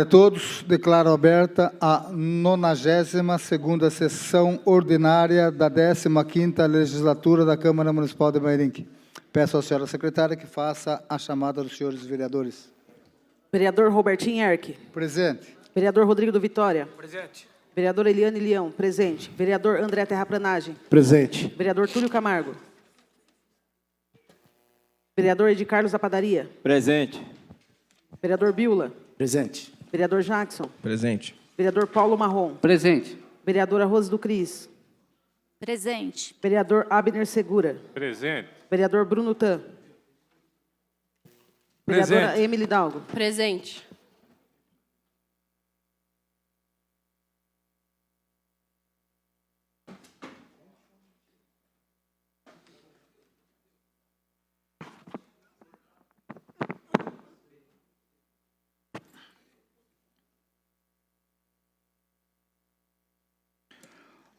A todos, declaro aberta a 92ª sessão ordinária da 15ª legislatura da Câmara Municipal de Mairinque. Peço à senhora secretária que faça a chamada dos senhores vereadores. Vereador Robertinho Erck. Presente. Vereador Rodrigo do Vitória. Presente. Vereadora Eliane Leão. Presente. Vereador André Terraplanagem. Presente. Vereador Túlio Camargo. Vereador Edi Carlos da Padaria. Presente. Vereador Biula. Presente. Vereador Jackson. Presente. Vereador Paulo Marrom. Presente. Vereadora Rose do Cris. Presente. Vereador Abner Segura. Presente. Vereador Bruno Tan. Vereadora Emily Dalgo. Presente.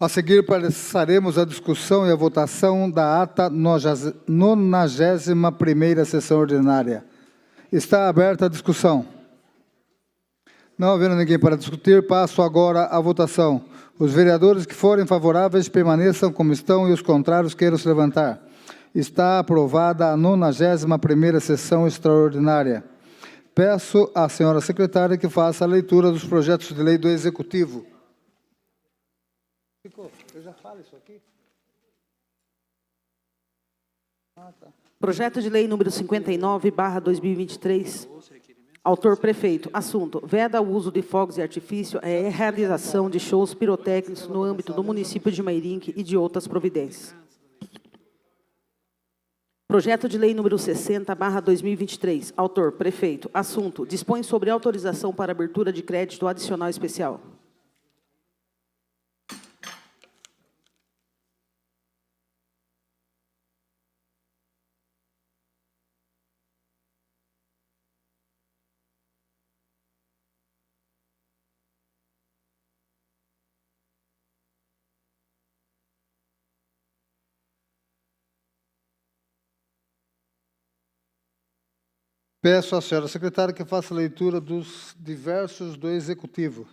A seguir, passaremos a discussão e a votação da ata 91ª sessão ordinária. Está aberta a discussão. Não havendo ninguém para discutir, passo agora à votação. Os vereadores que forem favoráveis permaneçam como estão e os contrários queiram se levantar. Está aprovada a 91ª sessão extraordinária. Peço à senhora secretária que faça a leitura dos projetos de lei do Executivo. Eu já falo isso aqui? Projeto de lei número 59/2023. Autor prefeito. Assunto: veda o uso de fogos de artifício e a realização de shows pirotécnicos no âmbito do município de Mairinque e de outras providências. Projeto de lei número 60/2023. Autor prefeito. Assunto: dispõe sobre autorização para abertura de crédito adicional especial. Peço à senhora secretária que faça a leitura dos diversos do Executivo.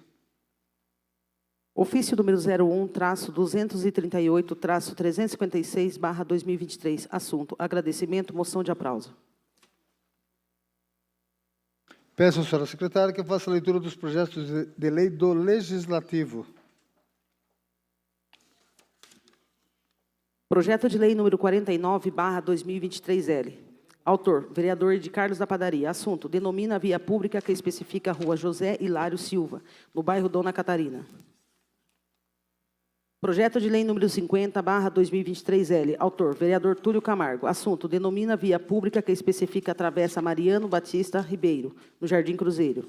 Ofício número 01-238-356/2023. Assunto: agradecimento, moção de aplauso. Peço à senhora secretária que faça a leitura dos projetos de lei do Legislativo. Projeto de lei número 49/2023L. Autor: vereador Edi Carlos da Padaria. Assunto: denomina a via pública que especifica a rua José Hilário Silva, no bairro Dona Catarina. Projeto de lei número 50/2023L. Autor: vereador Túlio Camargo. Assunto: denomina a via pública que especifica a travessa Mariano Batista Ribeiro, no Jardim Cruzeiro.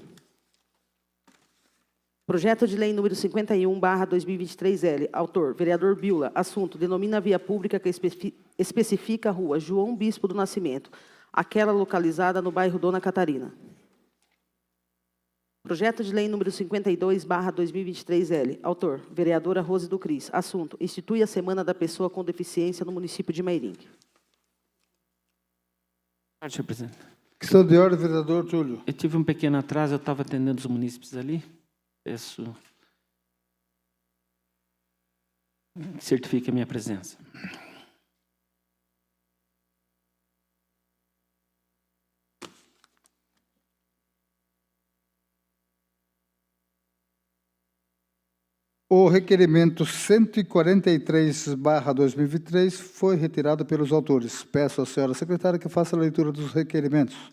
Projeto de lei número 51/2023L. Autor: vereador Biula. Assunto: denomina a via pública que especifica a rua João Bispo do Nascimento, aquela localizada no bairro Dona Catarina. Projeto de lei número 52/2023L. Autor: vereadora Rose do Cris. Assunto: institui a Semana da Pessoa com Deficiência no município de Mairinque. Senhor presidente. Questão de ordem, vereador Túlio. Eu tive um pequeno atraso, eu estava atendendo os munícipes ali. Peço que certifique a minha presença. O requerimento 143/2023 foi retirado pelos autores. Peço à senhora secretária que faça a leitura dos requerimentos.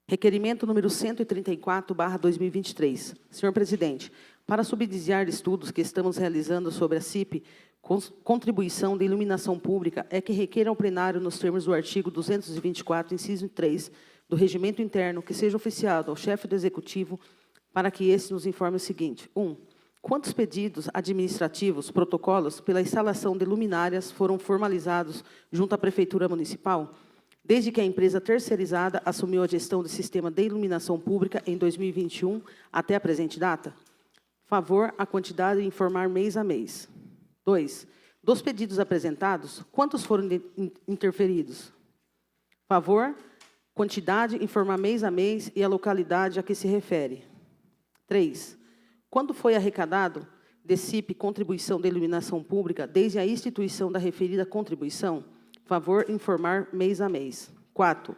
Requerimento número 134/2023. Senhor presidente, para subsidiar estudos que estamos realizando sobre a CIP, contribuição de iluminação pública, é que requer ao plenário, nos termos do artigo 224, inciso 3, do Regimento Interno, que seja oficiado ao chefe do Executivo para que esse nos informe o seguinte. 1. Quantos pedidos administrativos, protocolos, pela instalação de luminárias foram formalizados junto à Prefeitura Municipal, desde que a empresa terceirizada assumiu a gestão do sistema de iluminação pública em 2021 até a presente data? Favor, a quantidade e informar mês a mês. 2. Dos pedidos apresentados, quantos foram interferidos? Favor, quantidade, informar mês a mês e a localidade a que se refere. 3. Quando foi arrecadado de CIP contribuição de iluminação pública desde a instituição da referida contribuição? Favor informar mês a mês. 4.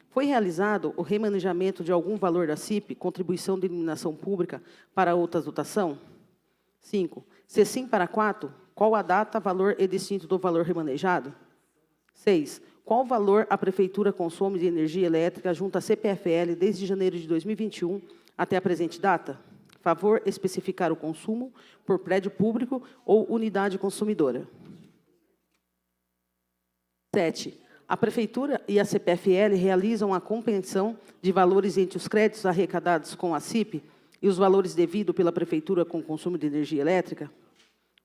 Foi realizado o remanejamento de algum valor da CIP, contribuição de iluminação pública, para outra dotação? 5. Se sim para 4, qual a data, valor e distinto do valor remanejado? 6. Qual valor a Prefeitura consome de energia elétrica junto à CPFL desde janeiro de 2021 até a presente data? Favor especificar o consumo por prédio público ou unidade consumidora. 7. A Prefeitura e a CPFL realizam a compreensão de valores entre os créditos arrecadados com a CIP e os valores devidos pela Prefeitura com consumo de energia elétrica?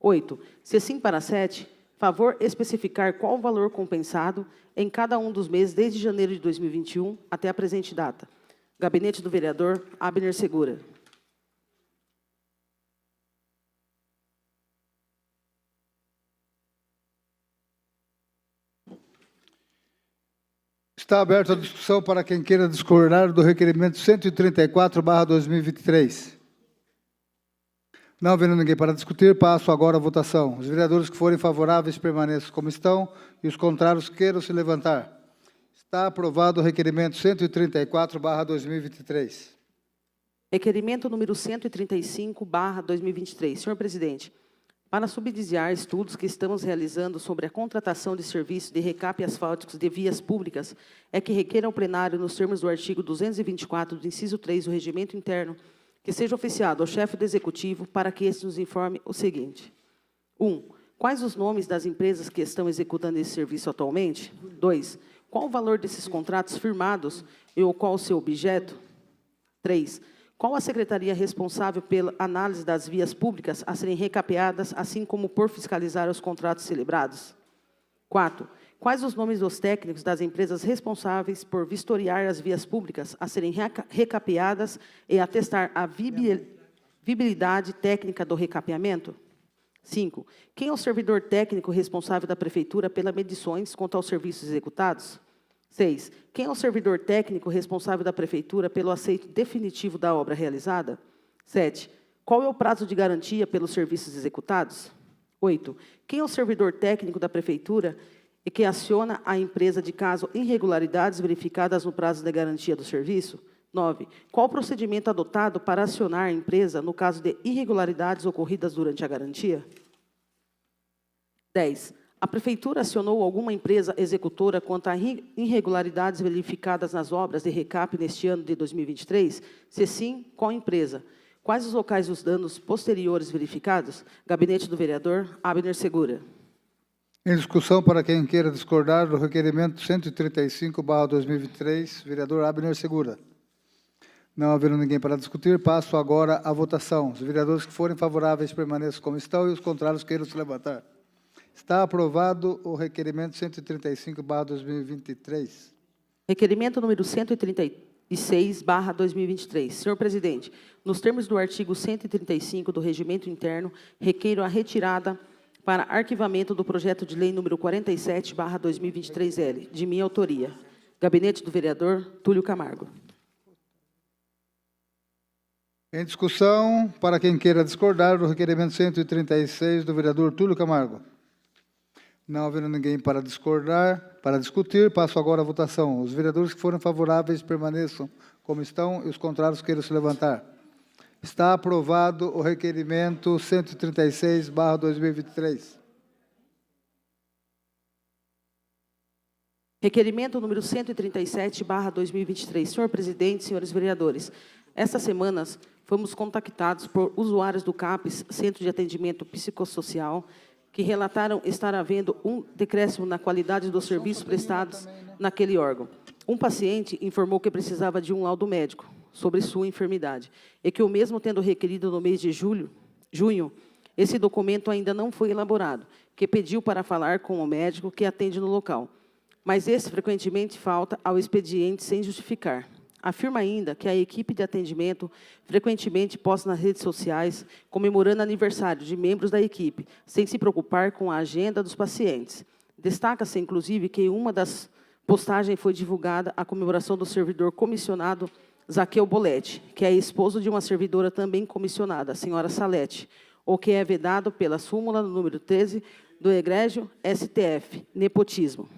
8. Se sim para 7, favor especificar qual o valor compensado em cada um dos meses desde janeiro de 2021 até a presente data. Gabinete do Vereador Abner Segura. Está aberta a discussão para quem queira discordar do requerimento 134/2023. Não havendo ninguém para discutir, passo agora à votação. Os vereadores que forem favoráveis permaneçam como estão e os contrários queiram se levantar. Está aprovado o requerimento 134/2023. Requerimento número 135/2023. Senhor presidente, para subsidiar estudos que estamos realizando sobre a contratação de serviços de recape asfálticos de vias públicas, é que requer ao plenário, nos termos do artigo 224 do inciso 3 do Regimento Interno, que seja oficiado ao chefe do Executivo para que este nos informe o seguinte. 1. Quais os nomes das empresas que estão executando esse serviço atualmente? 2. Qual o valor desses contratos firmados e ou qual o seu objeto? 3. Qual a secretaria responsável pela análise das vias públicas a serem recapeadas, assim como por fiscalizar os contratos celebrados? 4. Quais os nomes dos técnicos das empresas responsáveis por vistoriar as vias públicas a serem recapeadas e atestar a viabilidade técnica do recapeamento? 5. Quem é o servidor técnico responsável da Prefeitura pelas medições quanto aos serviços executados? 6. Quem é o servidor técnico responsável da Prefeitura pelo aceito definitivo da obra realizada? 7. Qual é o prazo de garantia pelos serviços executados? 8. Quem é o servidor técnico da Prefeitura e que aciona a empresa de caso irregularidades verificadas no prazo de garantia do serviço? 9. Qual o procedimento adotado para acionar a empresa no caso de irregularidades ocorridas durante a garantia? 10. A Prefeitura acionou alguma empresa executora quanto a irregularidades verificadas nas obras de recape neste ano de 2023? Se sim, qual empresa? Quais os locais dos danos posteriores verificados? Gabinete do Vereador Abner Segura. Em discussão para quem queira discordar do requerimento 135/2023, vereador Abner Segura. Não havendo ninguém para discutir, passo agora à votação. Os vereadores que forem favoráveis permaneçam como estão e os contrários queiram se levantar. Está aprovado o requerimento 135/2023. Requerimento número 136/2023. Senhor presidente, nos termos do artigo 135 do Regimento Interno, requeiro a retirada para arquivamento do projeto de lei número 47/2023L, de minha autoria. Gabinete do Vereador Túlio Camargo. Em discussão, para quem queira discordar do requerimento 136 do vereador Túlio Camargo. Não havendo ninguém para discordar, para discutir, passo agora à votação. Os vereadores que forem favoráveis permaneçam como estão e os contrários queiram se levantar. Está aprovado o requerimento 136/2023. Requerimento número 137/2023. Senhor presidente, senhores vereadores, estas semanas fomos contactados por usuários do CAPES, Centro de Atendimento Psicossocial, que relataram estar havendo um decréscimo na qualidade dos serviços prestados naquele órgão. Um paciente informou que precisava de um laudo médico sobre sua enfermidade e que, o mesmo tendo requerido no mês de junho, esse documento ainda não foi elaborado, que pediu para falar com o médico que atende no local. Mas esse frequentemente falta ao expediente sem justificar. Afirma ainda que a equipe de atendimento frequentemente posta nas redes sociais comemorando aniversário de membros da equipe, sem se preocupar com a agenda dos pacientes. Destaca-se, inclusive, que em uma das postagens foi divulgada a comemoração do servidor comissionado Zaqueu Boletti, que é esposo de uma servidora também comissionada, a senhora Salete, o que é vedado pela súmula número 13 do egrégio STF, nepotismo.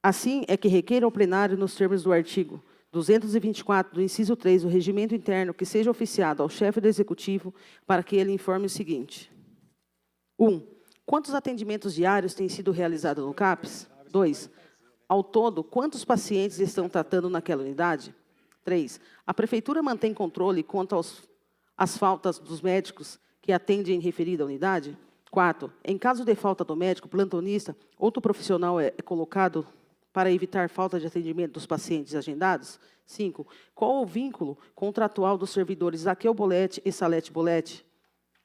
Assim é que requer ao plenário, nos termos do artigo 224 do inciso 3 do regimento interno, que seja oficiado ao chefe do executivo para que ele informe o seguinte. 1. Quantos atendimentos diários têm sido realizados no CAPES? 2. Ao todo, quantos pacientes estão tratando naquela unidade? 3. A Prefeitura mantém controle quanto às faltas dos médicos que atendem em referida unidade? 4. Em caso de falta do médico plantonista, outro profissional é colocado para evitar falta de atendimento dos pacientes agendados? 5. Qual o vínculo contratual dos servidores Zaqueu Boletti e Salete Boletti?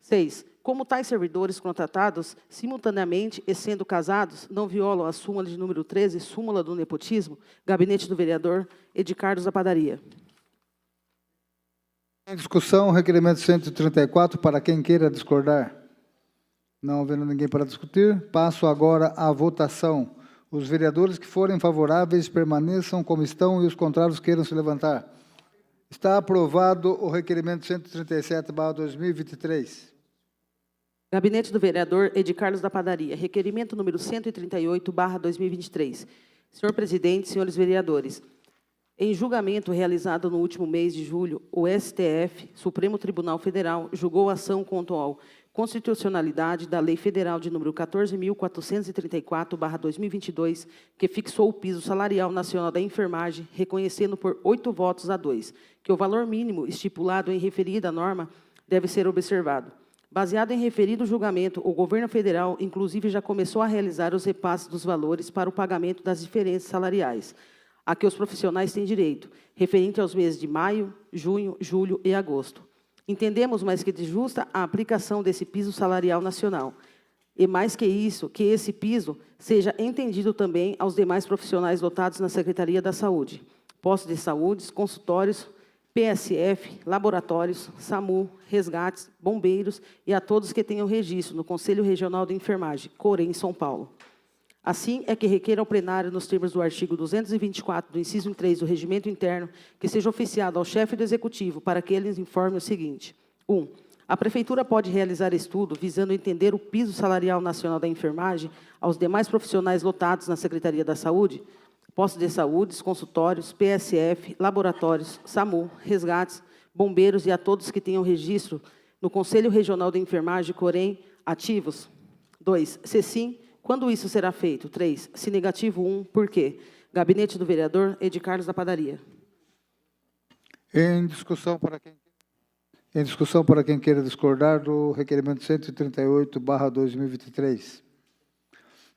6. Como tais servidores contratados simultaneamente e sendo casados não violam a súmula de número 13, súmula do nepotismo, gabinete do vereador Edi Carlos da Padaria. Em discussão, requerimento 134, para quem queira discordar. Não havendo ninguém para discutir, passo agora à votação. Os vereadores que forem favoráveis permaneçam como estão e os contrários queiram se levantar. Está aprovado o requerimento 137/2023. Gabinete do vereador Edi Carlos da Padaria. Requerimento número 138/2023. Senhor presidente, senhores vereadores, em julgamento realizado no último mês de julho, o STF, Supremo Tribunal Federal, julgou a ação contra a constitucionalidade da Lei Federal de número 14.434/2022, que fixou o piso salarial nacional da enfermagem, reconhecendo por 8-2 que o valor mínimo estipulado em referida norma deve ser observado. Baseado em referido julgamento, o governo federal, inclusive, já começou a realizar os repasses dos valores para o pagamento das diferenças salariais, a que os profissionais têm direito, referente aos meses de maio, junho, julho e agosto. Entendemos mais que de justa a aplicação desse piso salarial nacional. E mais que isso, que esse piso seja entendido também aos demais profissionais lotados na Secretaria da Saúde, postos de saúde, consultórios, PSF, laboratórios, SAMU, resgates, bombeiros e a todos que tenham registro no Conselho Regional de Enfermagem, Corém, São Paulo. Assim é que requer ao plenário, nos termos do artigo 224 do inciso 3 do regimento interno, que seja oficiado ao chefe do executivo para que ele informe o seguinte. 1. A Prefeitura pode realizar estudo visando entender o piso salarial nacional da enfermagem aos demais profissionais lotados na Secretaria da Saúde, postos de saúde, consultórios, PSF, laboratórios, SAMU, resgates, bombeiros e a todos que tenham registro no Conselho Regional de Enfermagem, Corém, ativos. 2. Se sim, quando isso será feito? 3. Se negativo, 1. Por quê? Gabinete do vereador Edi Carlos da Padaria. Em discussão para quem queira discordar do requerimento 138/2023.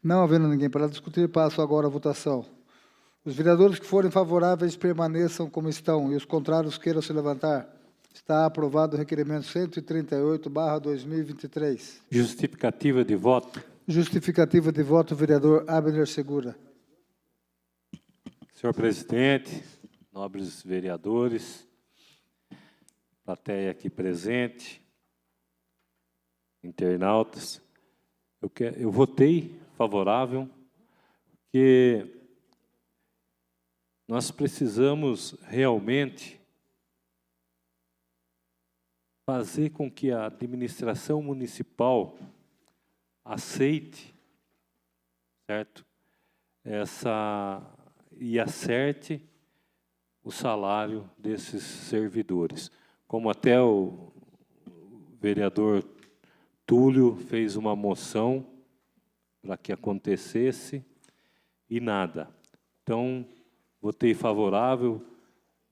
Não havendo ninguém para discutir, passo agora à votação. Os vereadores que forem favoráveis permaneçam como estão e os contrários queiram se levantar. Está aprovado o requerimento 138/2023. Justificativa de voto. Justificativa de voto, vereador Abner Segura. Senhor presidente, nobres vereadores, plateia aqui presente, internautas, eu votei favorável, porque nós precisamos realmente fazer com que a administração municipal aceite, certo? E acerte o salário desses servidores. Como até o vereador Túlio fez uma moção para que acontecesse e nada. Então, votei favorável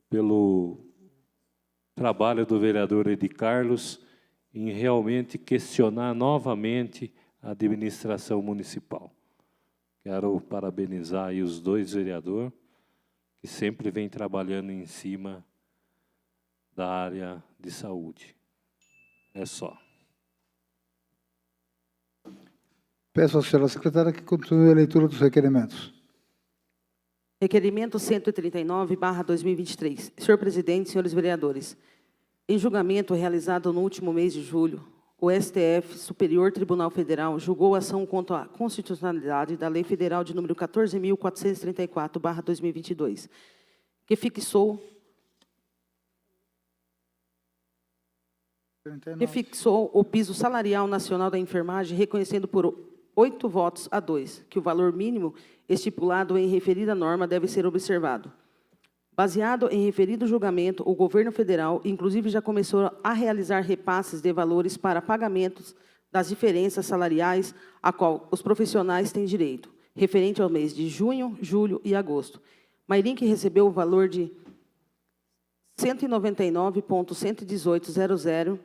pelo trabalho do vereador Edi Carlos em realmente questionar novamente a administração municipal. Quero parabenizar aí os dois vereadores que sempre vêm trabalhando em cima da área de saúde. É só. Peço à senhora secretária que continue a leitura dos requerimentos. Requerimento 139/2023. Senhor presidente, senhores vereadores, em julgamento realizado no último mês de julho, o STF, Superior Tribunal Federal, julgou a ação contra a constitucionalidade da Lei Federal de número 14.434/2022, que fixou o piso salarial nacional da enfermagem, reconhecendo por 8 votos a 2, que o valor mínimo estipulado em referida norma deve ser observado. Baseado em referido julgamento, o governo federal, inclusive, já começou a realizar repasses de valores para pagamentos das diferenças salariais a qual os profissionais têm direito, referente ao mês de junho, julho e agosto. Mairink recebeu o valor de R$ 199,118,00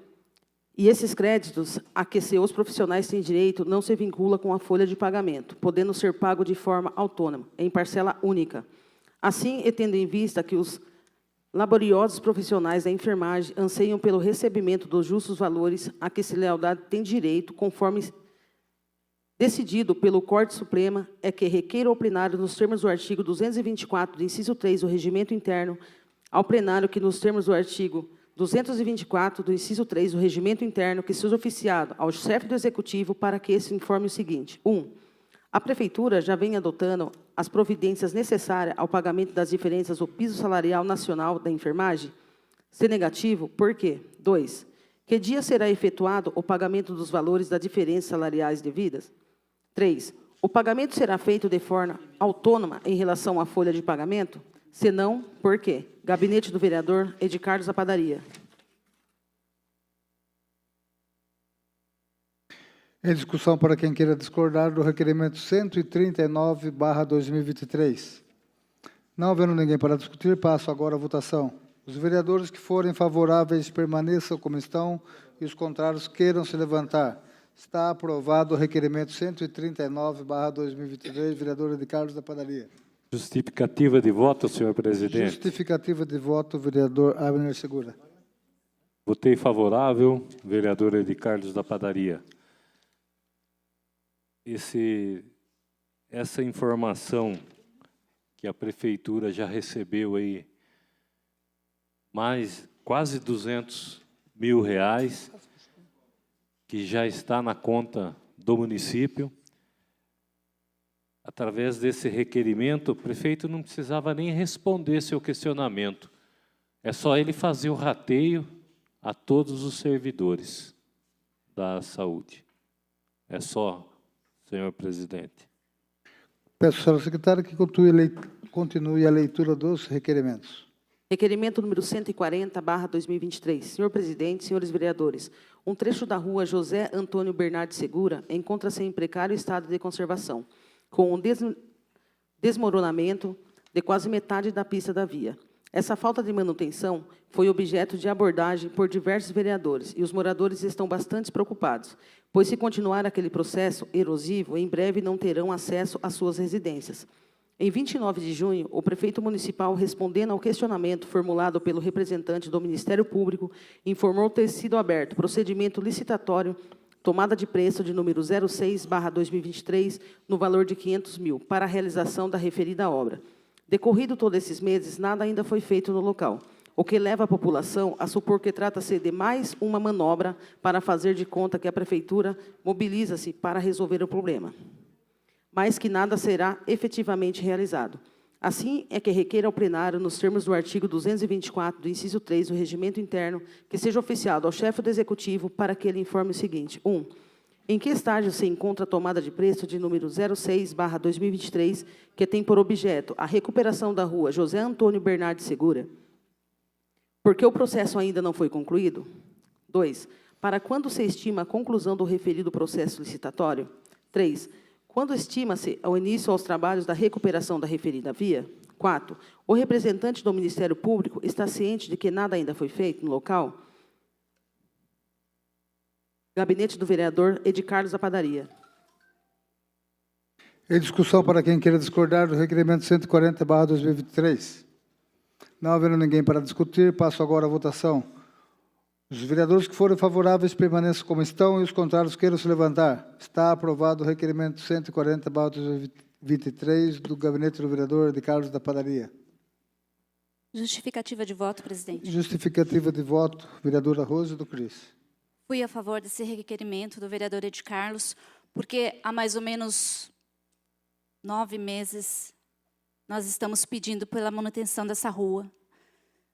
e esses créditos a que os profissionais têm direito não se vincula com a folha de pagamento, podendo ser pago de forma autônoma, em parcela única. Assim, e tendo em vista que os laboriosos profissionais da enfermagem anseiam pelo recebimento dos justos valores a que se lealdade tem direito, conforme decidido pelo Corte Suprema, é que requeira ao plenário, nos termos do artigo 224, do inciso 3 do Regimento Interno, ao plenário que, nos termos do artigo 224, do inciso 3 do Regimento Interno, que seja oficiado ao chefe do Executivo para que esse informe o seguinte. 1. A Prefeitura já vem adotando as providências necessárias ao pagamento das diferenças do piso salarial nacional da enfermagem? Se negativo, por quê? 2. Que dia será efetuado o pagamento dos valores das diferenças salariais devidas? 3. O pagamento será feito de forma autônoma em relação à folha de pagamento? Se não, por quê? Gabinete do vereador Edi Carlos da Padaria. Em discussão para quem queira discordar do requerimento 139/2023. Não havendo ninguém para discutir, passo agora à votação. Os vereadores que forem favoráveis permaneçam como estão e os contrários queiram se levantar. Está aprovado o requerimento 139/2023. Vereador Edi Carlos da Padaria. Justificativa de voto, senhor presidente. Justificativa de voto, vereador Abner Segura. Votei favorável, vereador Edi Carlos da Padaria. Essa informação que a Prefeitura já recebeu aí, mais quase R$200 mil, que já está na conta do município. Através desse requerimento, o prefeito não precisava nem responder seu questionamento. É só ele fazer o rateio a todos os servidores da saúde. É só, senhor presidente. Peço, senhora secretária, que continue a leitura dos requerimentos. Requerimento número 140/2023. Senhor presidente, senhores vereadores, um trecho da rua José Antônio Bernardi Segura encontra-se em precário estado de conservação, com um desmoronamento de quase metade da pista da via. Essa falta de manutenção foi objeto de abordagem por diversos vereadores e os moradores estão bastante preocupados, pois se continuar aquele processo erosivo, em breve não terão acesso às suas residências. Em 29 de junho, o prefeito municipal, respondendo ao questionamento formulado pelo representante do Ministério Público, informou ter sido aberto procedimento licitatório, tomada de preço de número 06/2023, no valor de R$500 mil, para a realização da referida obra. Decorrido todos esses meses, nada ainda foi feito no local, o que leva a população a supor que trata-se de mais uma manobra para fazer de conta que a Prefeitura mobiliza-se para resolver o problema, mas que nada será efetivamente realizado. Assim é que requer ao plenário, nos termos do artigo 224, do inciso 3 do Regimento Interno, que seja oficiado ao chefe do Executivo para que ele informe o seguinte. 1. Em que estágio se encontra a tomada de preço de número 06/2023, que tem por objeto a recuperação da rua José Antônio Bernardi Segura? Por que o processo ainda não foi concluído? 2. Para quando se estima a conclusão do referido processo licitatório? 3. Quando estima-se o início aos trabalhos da recuperação da referida via? 4. O representante do Ministério Público está ciente de que nada ainda foi feito no local? Gabinete do vereador Edi Carlos da Padaria. Em discussão para quem queira discordar do requerimento 140/2023. Não havendo ninguém para discutir, passo agora à votação. Os vereadores que forem favoráveis permaneçam como estão e os contrários queiram se levantar. Está aprovado o requerimento 140/2023 do gabinete do vereador Edi Carlos da Padaria. Justificativa de voto, presidente. Justificativa de voto, vereadora Rose do Cris. Fui a favor desse requerimento do vereador Edi Carlos, porque há mais ou menos 9 meses nós estamos pedindo pela manutenção dessa rua.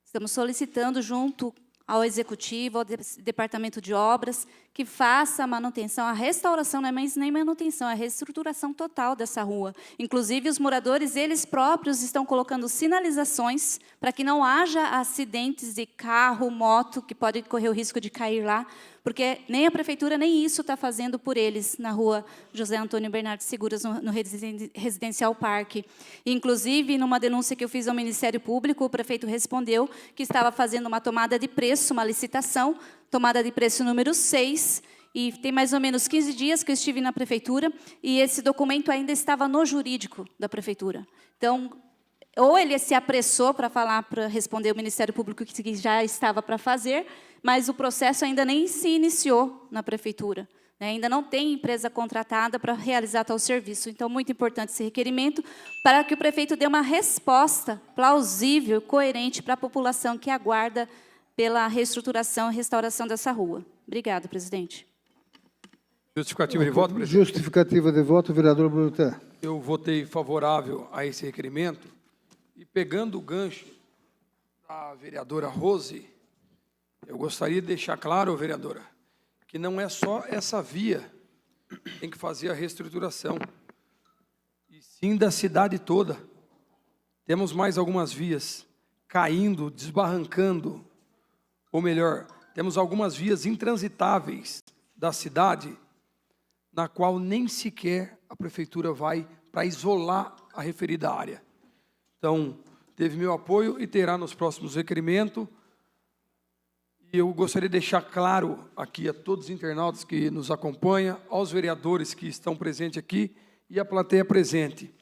Estamos solicitando junto ao Executivo, ao Departamento de Obras, que faça a manutenção, a restauração, não é mais nem manutenção, é a reestruturação total dessa rua. Inclusive, os moradores, eles próprios, estão colocando sinalizações para que não haja acidentes de carro, moto, que pode correr o risco de cair lá, porque nem a Prefeitura, nem isso está fazendo por eles, na rua José Antônio Bernardo Seguras, no Residencial Parque. Inclusive, numa denúncia que eu fiz ao Ministério Público, o prefeito respondeu que estava fazendo uma tomada de preço, uma licitação, tomada de preço número 6, e tem mais ou menos 15 dias que eu estive na Prefeitura, e esse documento ainda estava no jurídico da Prefeitura. Então, ou ele se apressou para responder ao Ministério Público que já estava para fazer, mas o processo ainda nem se iniciou na Prefeitura. Ainda não tem empresa contratada para realizar tal serviço. Então, muito importante esse requerimento para que o prefeito dê uma resposta plausível, coerente para a população que aguarda pela reestruturação e restauração dessa rua. Obrigada, presidente. Justificativa de voto, presidente. Justificativa de voto, vereador Bruté. Eu votei favorável a esse requerimento e, pegando o gancho da vereadora Rose, eu gostaria de deixar claro, vereadora, que não é só essa via que tem que fazer a reestruturação, e sim da cidade toda. Temos mais algumas vias caindo, desbarrancando, ou melhor, temos algumas vias intransitáveis da cidade, na qual nem sequer a Prefeitura vai para isolar a referida área. Então, teve meu apoio e terá nos próximos requerimentos. E eu gostaria de deixar claro aqui a todos os internautas que nos acompanham, aos vereadores que estão presentes aqui e à plateia presente.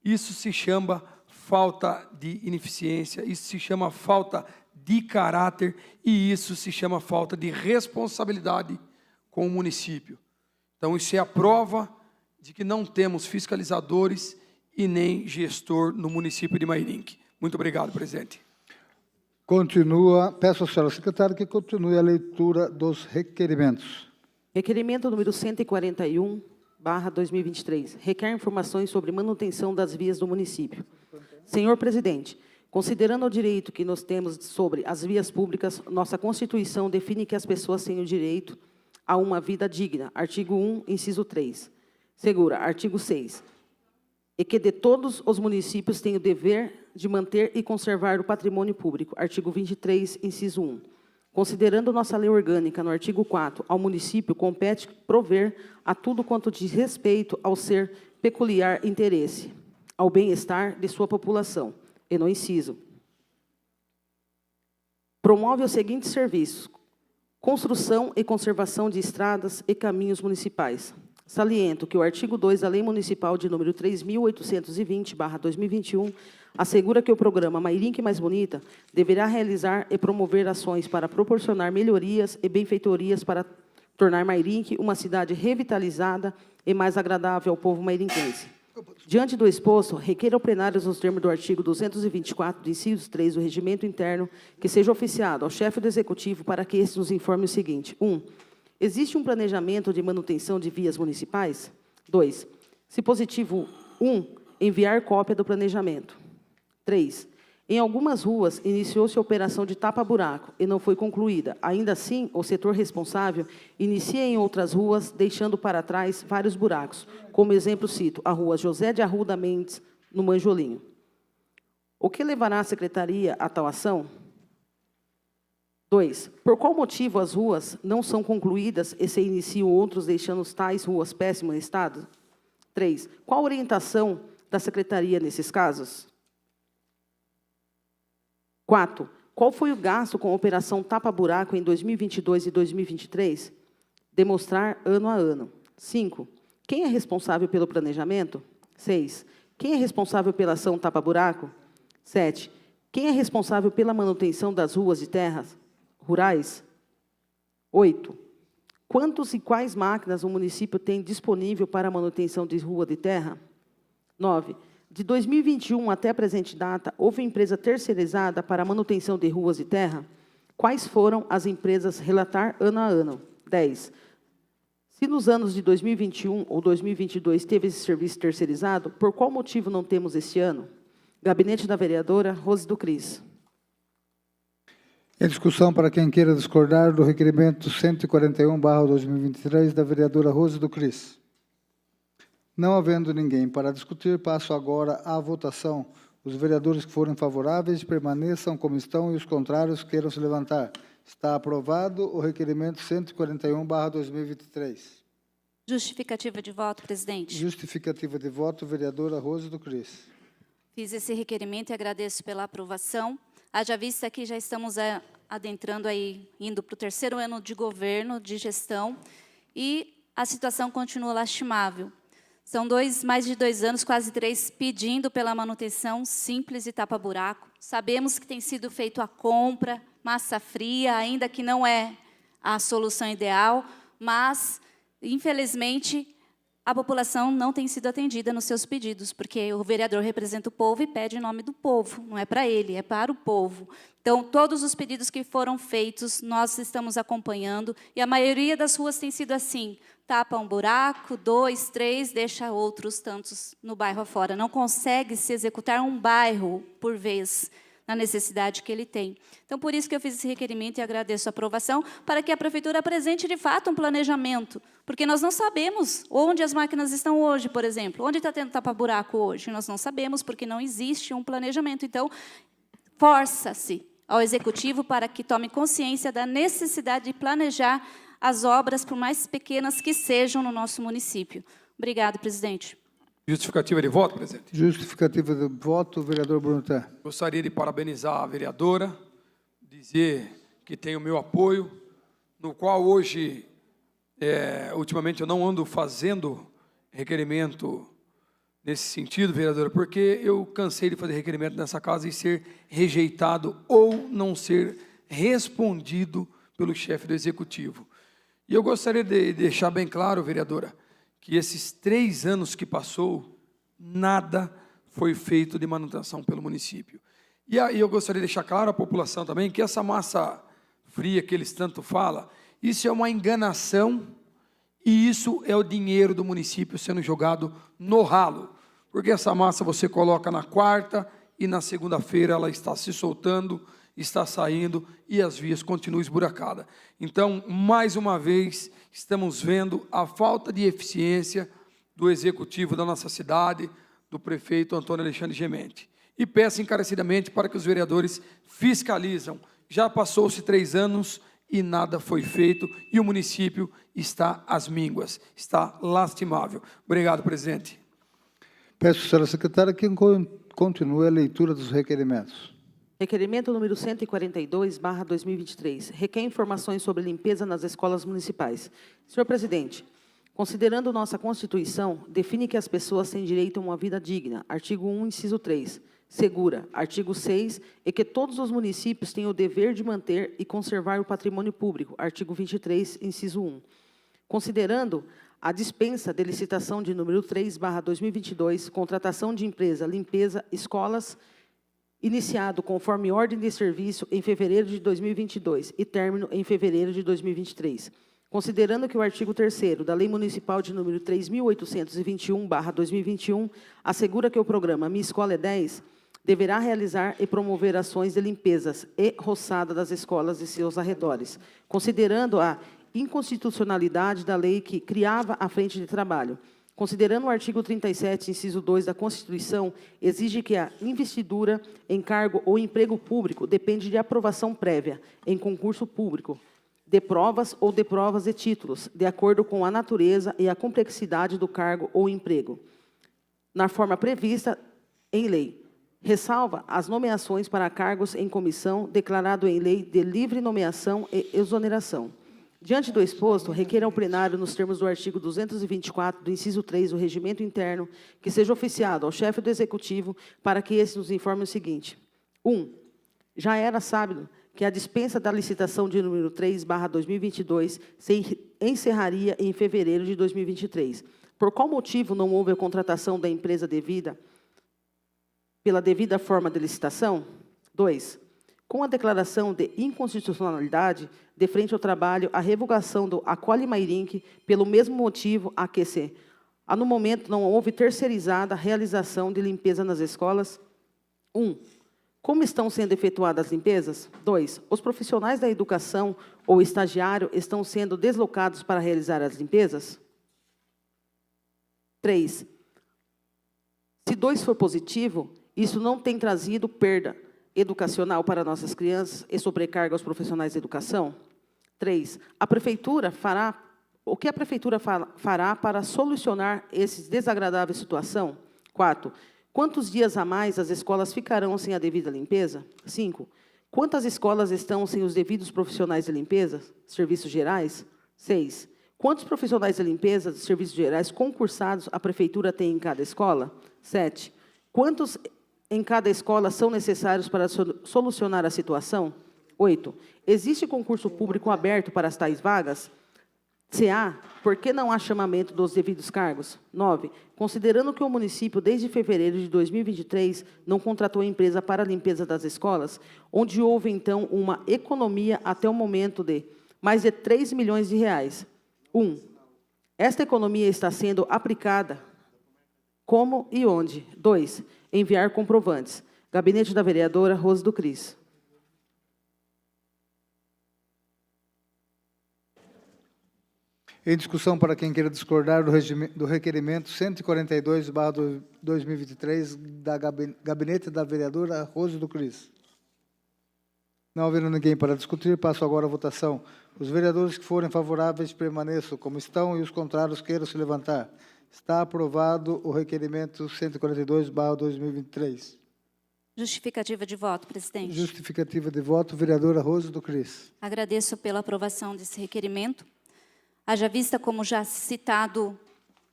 Isso se chama falta de ineficiência, isso se chama falta de caráter e isso se chama falta de responsabilidade com o município. Então, isso é a prova de que não temos fiscalizadores e nem gestor no município de Mairinque. Muito obrigado, presidente. Continua, peço à senhora secretária que continue a leitura dos requerimentos. Requerimento número 141/2023. Requer informações sobre manutenção das vias do município. Senhor presidente, considerando o direito que nós temos sobre as vias públicas, nossa Constituição define que as pessoas têm o direito a uma vida digna. Artigo 1, inciso 3. Segura, artigo 6. E que de todos os municípios têm o dever de manter e conservar o patrimônio público. Artigo 23, inciso 1. Considerando nossa lei orgânica, no artigo 4, ao município compete prover a tudo quanto diz respeito ao ser peculiar interesse, ao bem-estar de sua população. E no inciso. Promove os seguintes serviços: construção e conservação de estradas e caminhos municipais. Saliento que o artigo 2 da Lei Municipal de número 3.820/2021 assegura que o programa Mairinque Mais Bonita deverá realizar e promover ações para proporcionar melhorias e benfeitorias para tornar Mairinque uma cidade revitalizada e mais agradável ao povo mairinquense. Diante do exposto, requer ao plenário, nos termos do artigo 224, do inciso 3 do Regimento Interno, que seja oficiado ao chefe do Executivo para que este nos informe o seguinte: 1. Existe um planejamento de manutenção de vias municipais? 2. Se positivo, 1. Enviar cópia do planejamento. 3. Em algumas ruas, iniciou-se a operação de tapa-buraco e não foi concluída. Ainda assim, o setor responsável inicia em outras ruas, deixando para trás vários buracos. Como exemplo, cito a rua José de Arruda Mendes, no Manjolinho. O que levará a secretaria a tal ação? 2. Por qual motivo as ruas não são concluídas e se iniciam outros, deixando tais ruas péssimo estado? 3. Qual a orientação da secretaria nesses casos? 4. Qual foi o gasto com a operação tapa-buraco em 2022 e 2023? Demonstrar ano a ano. 5. Quem é responsável pelo planejamento? 6. Quem é responsável pela ação tapa-buraco? 7. Quem é responsável pela manutenção das ruas e terras rurais? 8. Quantos e quais máquinas o município tem disponível para a manutenção de rua de terra? 9. De 2021 até a presente data, houve empresa terceirizada para a manutenção de ruas de terra? Quais foram as empresas? Relatar ano a ano. 10. Se nos anos de 2021 ou 2022 teve esse serviço terceirizado, por qual motivo não temos este ano? Gabinete da vereadora Rose do Cris. Em discussão, para quem queira discordar do requerimento 141/2023 da vereadora Rose do Cris. Não havendo ninguém para discutir, passo agora à votação. Os vereadores que forem favoráveis permaneçam como estão e os contrários queiram se levantar. Está aprovado o requerimento 141/2023. Justificativa de voto, presidente. Justificativa de voto, vereadora Rose do Cris. Fiz esse requerimento e agradeço pela aprovação. Haja vista que já estamos adentrando aí, indo para o 3º ano de governo, de gestão, e a situação continua lastimável. São mais de 2 anos, quase 3, pedindo pela manutenção simples e tapa-buraco. Sabemos que tem sido feito a compra, massa fria, ainda que não é a solução ideal, mas, infelizmente, a população não tem sido atendida nos seus pedidos, porque o vereador representa o povo e pede em nome do povo, não é para ele, é para o povo. Então, todos os pedidos que foram feitos, nós estamos acompanhando, e a maioria das ruas tem sido assim, tapa um buraco, 2, 3, deixa outros tantos no bairro afora. Não consegue se executar um bairro por vez, na necessidade que ele tem. Então, por isso que eu fiz esse requerimento e agradeço a aprovação, para que a Prefeitura apresente, de fato, um planejamento, porque nós não sabemos onde as máquinas estão hoje, por exemplo, onde está tendo tapa-buraco hoje, nós não sabemos, porque não existe um planejamento. Então, força-se ao Executivo para que tome consciência da necessidade de planejar as obras, por mais pequenas que sejam, no nosso município. Obrigado, presidente. Justificativa de voto, presidente. Justificativa de voto, vereador Brunetter. Gostaria de parabenizar a vereadora, dizer que tem o meu apoio, no qual hoje, ultimamente, eu não ando fazendo requerimento nesse sentido, vereadora, porque eu cansei de fazer requerimento nessa casa e ser rejeitado ou não ser respondido pelo chefe do Executivo. E eu gostaria de deixar bem claro, vereadora, que esses 3 anos que passou, nada foi feito de manutenção pelo município. E aí eu gostaria de deixar claro à população também que essa massa fria que eles tanto falam, isso é uma enganação e isso é o dinheiro do município sendo jogado no ralo. Porque essa massa você coloca na quarta e na segunda-feira ela está se soltando, está saindo e as vias continuam esburacadas. Então, mais uma vez, estamos vendo a falta de eficiência do Executivo da nossa cidade, do prefeito Antônio Alexandre Gemente. E peço encarecidamente para que os vereadores fiscalizam. Já passou-se 3 anos e nada foi feito e o município está às mínguas, está lastimável. Obrigado, presidente. Peço, senhora secretária, que continue a leitura dos requerimentos. Requerimento número 142/2023. Requer informações sobre limpeza nas escolas municipais. Senhor presidente, considerando nossa Constituição, define que as pessoas têm direito a uma vida digna, artigo 1, inciso 3, segura, artigo 6, e que todos os municípios têm o dever de manter e conservar o patrimônio público, artigo 23, inciso 1. Considerando a dispensa de licitação de número 3/2022, contratação de empresa, limpeza, escolas, iniciado conforme ordem de serviço em fevereiro de 2022 e término em fevereiro de 2023. Considerando que o artigo 3º da Lei Municipal de número 3.821/2021 assegura que o programa Minha Escola é 10 deverá realizar e promover ações de limpezas e roçada das escolas e seus arredores, considerando a inconstitucionalidade da lei que criava a frente de trabalho. Considerando o artigo 37, inciso 2 da Constituição, exige que a investidura em cargo ou emprego público depende de aprovação prévia em concurso público, de provas ou de provas e títulos, de acordo com a natureza e a complexidade do cargo ou emprego, na forma prevista em lei. Ressalva as nomeações para cargos em comissão, declarado em lei de livre nomeação e exoneração. Diante do exposto, requer ao plenário, nos termos do artigo 224, do inciso 3 do Regimento Interno, que seja oficiado ao chefe do Executivo para que esse nos informe o seguinte. 1. Já era sábio que a dispensa da licitação de número 3/2022 se encerraria em fevereiro de 2023. Por qual motivo não houve a contratação da empresa devida pela devida forma de licitação? 2. Com a declaração de inconstitucionalidade, de frente ao trabalho, a revogação do Acolhe Mairink, pelo mesmo motivo a que no momento, não houve terceirizada a realização de limpeza nas escolas. 1. Como estão sendo efetuadas as limpezas? 2. Os profissionais da educação ou estagiário estão sendo deslocados para realizar as limpezas? 3. Se 2 for positivo, isso não tem trazido perda educacional para nossas crianças e sobrecarga aos profissionais de educação? 3. O que a Prefeitura fará para solucionar essa desagradável situação? 4. Quantos dias a mais as escolas ficarão sem a devida limpeza? 5. Quantas escolas estão sem os devidos profissionais de limpeza, serviços gerais? 6. Quantos profissionais de limpeza de serviços gerais concursados a Prefeitura tem em cada escola? 7. Quantos em cada escola são necessários para solucionar a situação? 8. Existe concurso público aberto para as tais vagas? Se há, por que não há chamamento dos devidos cargos? 9. Considerando que o município, desde fevereiro de 2023, não contratou empresa para a limpeza das escolas, onde houve, então, uma economia até o momento de mais de 3 milhões de reais. 1. Esta economia está sendo aplicada como e onde? 2. Enviar comprovantes. Gabinete da vereadora Rose do Cris. Em discussão, para quem queira discordar do requerimento 142/2023 da Gabinete da vereadora Rose do Cris. Não havendo ninguém para discutir, passo agora à votação. Os vereadores que forem favoráveis permaneçam como estão e os contrários queiram se levantar. Está aprovado o requerimento 142/2023. Justificativa de voto, presidente. Justificativa de voto, vereadora Rose do Cris. Agradeço pela aprovação desse requerimento. Haja vista, como já citado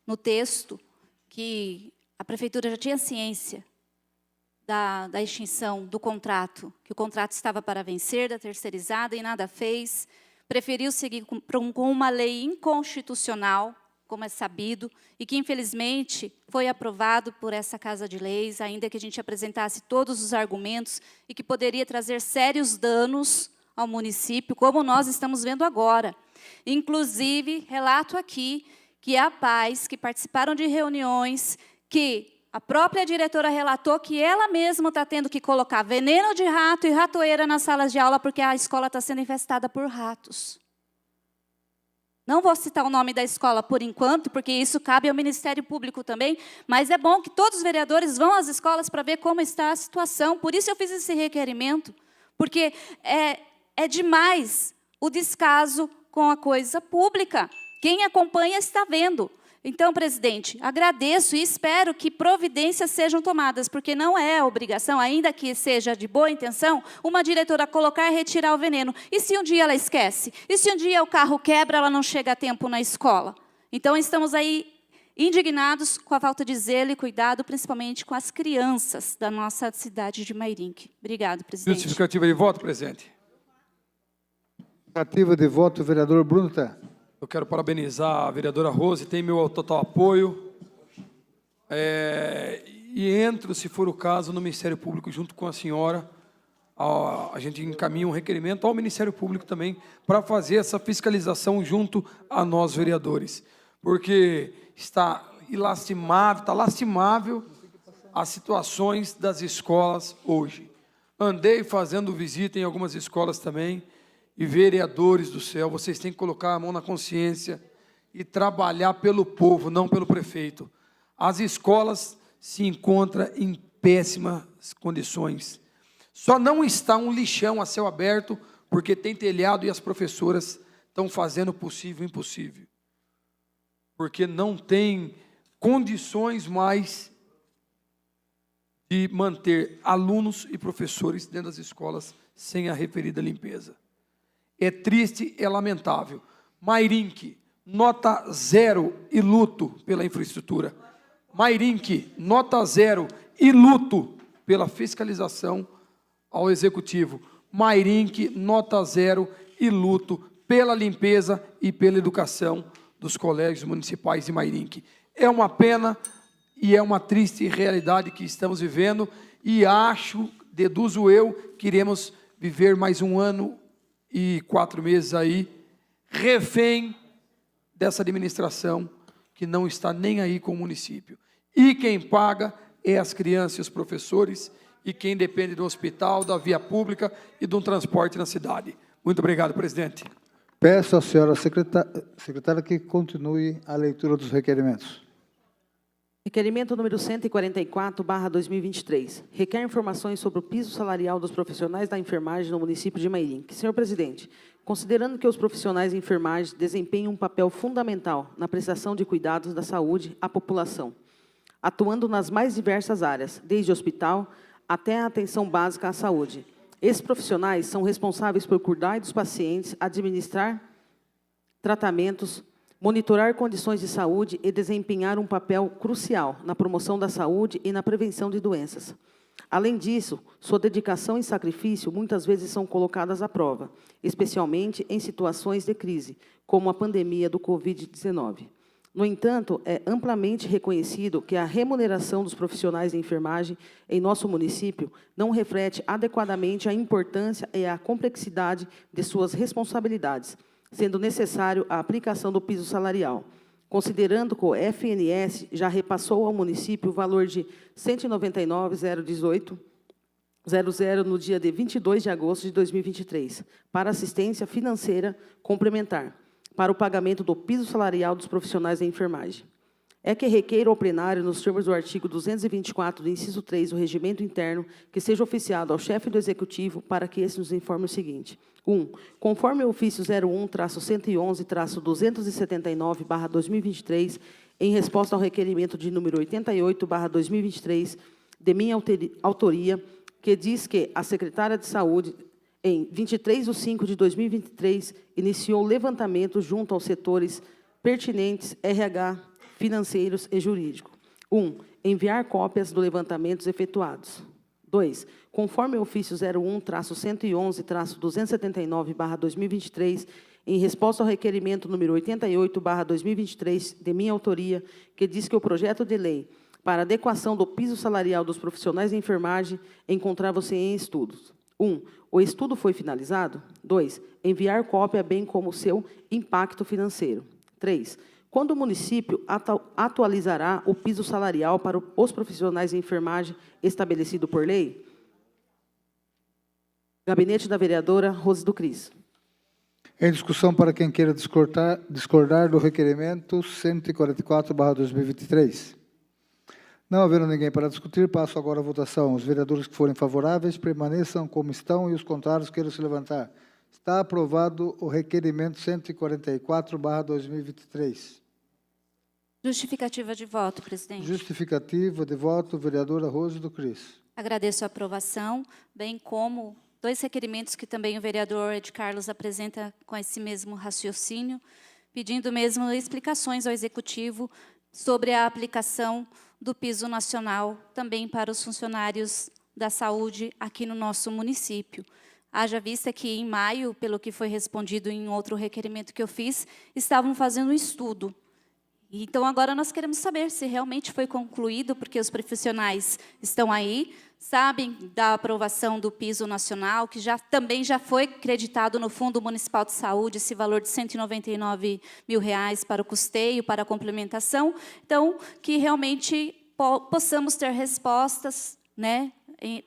no texto, que a Prefeitura já tinha ciência da extinção do contrato, que o contrato estava para vencer, da terceirizada, e nada fez. Preferiu seguir com uma lei inconstitucional, como é sabido, e que, infelizmente, foi aprovado por essa Casa de Leis, ainda que a gente apresentasse todos os argumentos, e que poderia trazer sérios danos ao município, como nós estamos vendo agora. Inclusive, relato aqui que há pais que participaram de reuniões que a própria diretora relatou que ela mesma está tendo que colocar veneno de rato e ratoeira nas salas de aula porque a escola está sendo infestada por ratos. Não vou citar o nome da escola por enquanto, porque isso cabe ao Ministério Público também, mas é bom que todos os vereadores vão às escolas para ver como está a situação. Por isso eu fiz esse requerimento, porque é demais o descaso com a coisa pública. Quem acompanha está vendo. Então, presidente, agradeço e espero que providências sejam tomadas, porque não é obrigação, ainda que seja de boa intenção, uma diretora colocar e retirar o veneno. E se um dia ela esquece? E se um dia o carro quebra, ela não chega a tempo na escola? Então, estamos aí indignados com a falta de zelo e cuidado, principalmente com as crianças da nossa cidade de Mairinque. Obrigado, presidente. Justificativa de voto, presidente. Justificativa de voto, vereador Bruno. Eu quero parabenizar a vereadora Rose, tem meu total apoio. E entro, se for o caso, no Ministério Público, junto com a senhora. A gente encaminha um requerimento ao Ministério Público também para fazer essa fiscalização junto a nós, vereadores. Porque está lastimável as situações das escolas hoje. Andei fazendo visita em algumas escolas também. E vereadores do céu, vocês têm que colocar a mão na consciência e trabalhar pelo povo, não pelo prefeito. As escolas se encontram em péssimas condições. Só não está um lixão a céu aberto, porque tem telhado e as professoras estão fazendo o possível e o impossível. Porque não tem condições mais de manter alunos e professores dentro das escolas sem a referida limpeza. É triste, é lamentável. Mairinque, nota 0 e luto pela infraestrutura. Mairinque, nota 0 e luto pela fiscalização ao Executivo. Mairinque, nota 0 e luto pela limpeza e pela educação dos colégios municipais de Mairinque. É uma pena e é uma triste realidade que estamos vivendo e deduzo eu, que iremos viver mais um ano e 4 meses aí, refém dessa administração que não está nem aí com o município. E quem paga é as crianças e os professores, e quem depende do hospital, da via pública e de um transporte na cidade. Muito obrigado, presidente. Peço à senhora secretária que continue a leitura dos requerimentos. Requerimento número 144/2023. Requer informações sobre o piso salarial dos profissionais da enfermagem no município de Mairim. Senhor presidente, considerando que os profissionais de enfermagem desempenham um papel fundamental na prestação de cuidados da saúde à população, atuando nas mais diversas áreas, desde hospital até a atenção básica à saúde. Esses profissionais são responsáveis por cuidar dos pacientes, administrar tratamentos, monitorar condições de saúde e desempenhar um papel crucial na promoção da saúde e na prevenção de doenças. Além disso, sua dedicação e sacrifício muitas vezes são colocadas à prova, especialmente em situações de crise, como a pandemia do Covid-19. No entanto, é amplamente reconhecido que a remuneração dos profissionais de enfermagem em nosso município não reflete adequadamente a importância e a complexidade de suas responsabilidades, sendo necessário a aplicação do piso salarial. Considerando que o FNS já repassou ao município o valor de R$ 199.018,00 no dia de 22 de agosto de 2023, para assistência financeira complementar, para o pagamento do piso salarial dos profissionais da enfermagem. É que requeiro ao plenário, nos termos do artigo 224 do inciso 3 do Regimento Interno, que seja oficiado ao chefe do Executivo para que esse nos informe o seguinte. 1. Conforme o ofício 01-111-279/2023, em resposta ao requerimento de número 88/2023, de minha autoria, que diz que a secretária de Saúde, em 23 de 5 de 2023, iniciou levantamento junto aos setores pertinentes RH, financeiros e jurídico. 1. Enviar cópias dos levantamentos efetuados. 2. Conforme o ofício 01-111-279/2023, em resposta ao requerimento número 88/2023, de minha autoria, que diz que o projeto de lei para adequação do piso salarial dos profissionais de enfermagem encontrava-se em estudos. 1. O estudo foi finalizado. 2. Enviar cópia, bem como seu impacto financeiro. 3. Quando o município atualizará o piso salarial para os profissionais de enfermagem estabelecido por lei? Gabinete da vereadora Rose do Cris. Em discussão para quem queira discordar do requerimento 144/2023. Não havendo ninguém para discutir, passo agora a votação. Os vereadores que forem favoráveis permaneçam como estão e os contrários queiram se levantar. Está aprovado o requerimento 144/2023. Justificativa de voto, presidente. Justificativa de voto, vereadora Rose do Cris. Agradeço a aprovação, bem como 2 requerimentos que também o vereador Ed Carlos apresenta com esse mesmo raciocínio, pedindo mesmo explicações ao Executivo sobre a aplicação do piso nacional também para os funcionários da saúde aqui no nosso município. Haja vista que, em maio, pelo que foi respondido em outro requerimento que eu fiz, estavam fazendo um estudo. Então, agora nós queremos saber se realmente foi concluído, porque os profissionais estão aí, sabem da aprovação do piso nacional, que também já foi creditado no Fundo Municipal de Saúde, esse valor de R$ 199 mil para o custeio, para a complementação. Então, que realmente possamos ter respostas, né,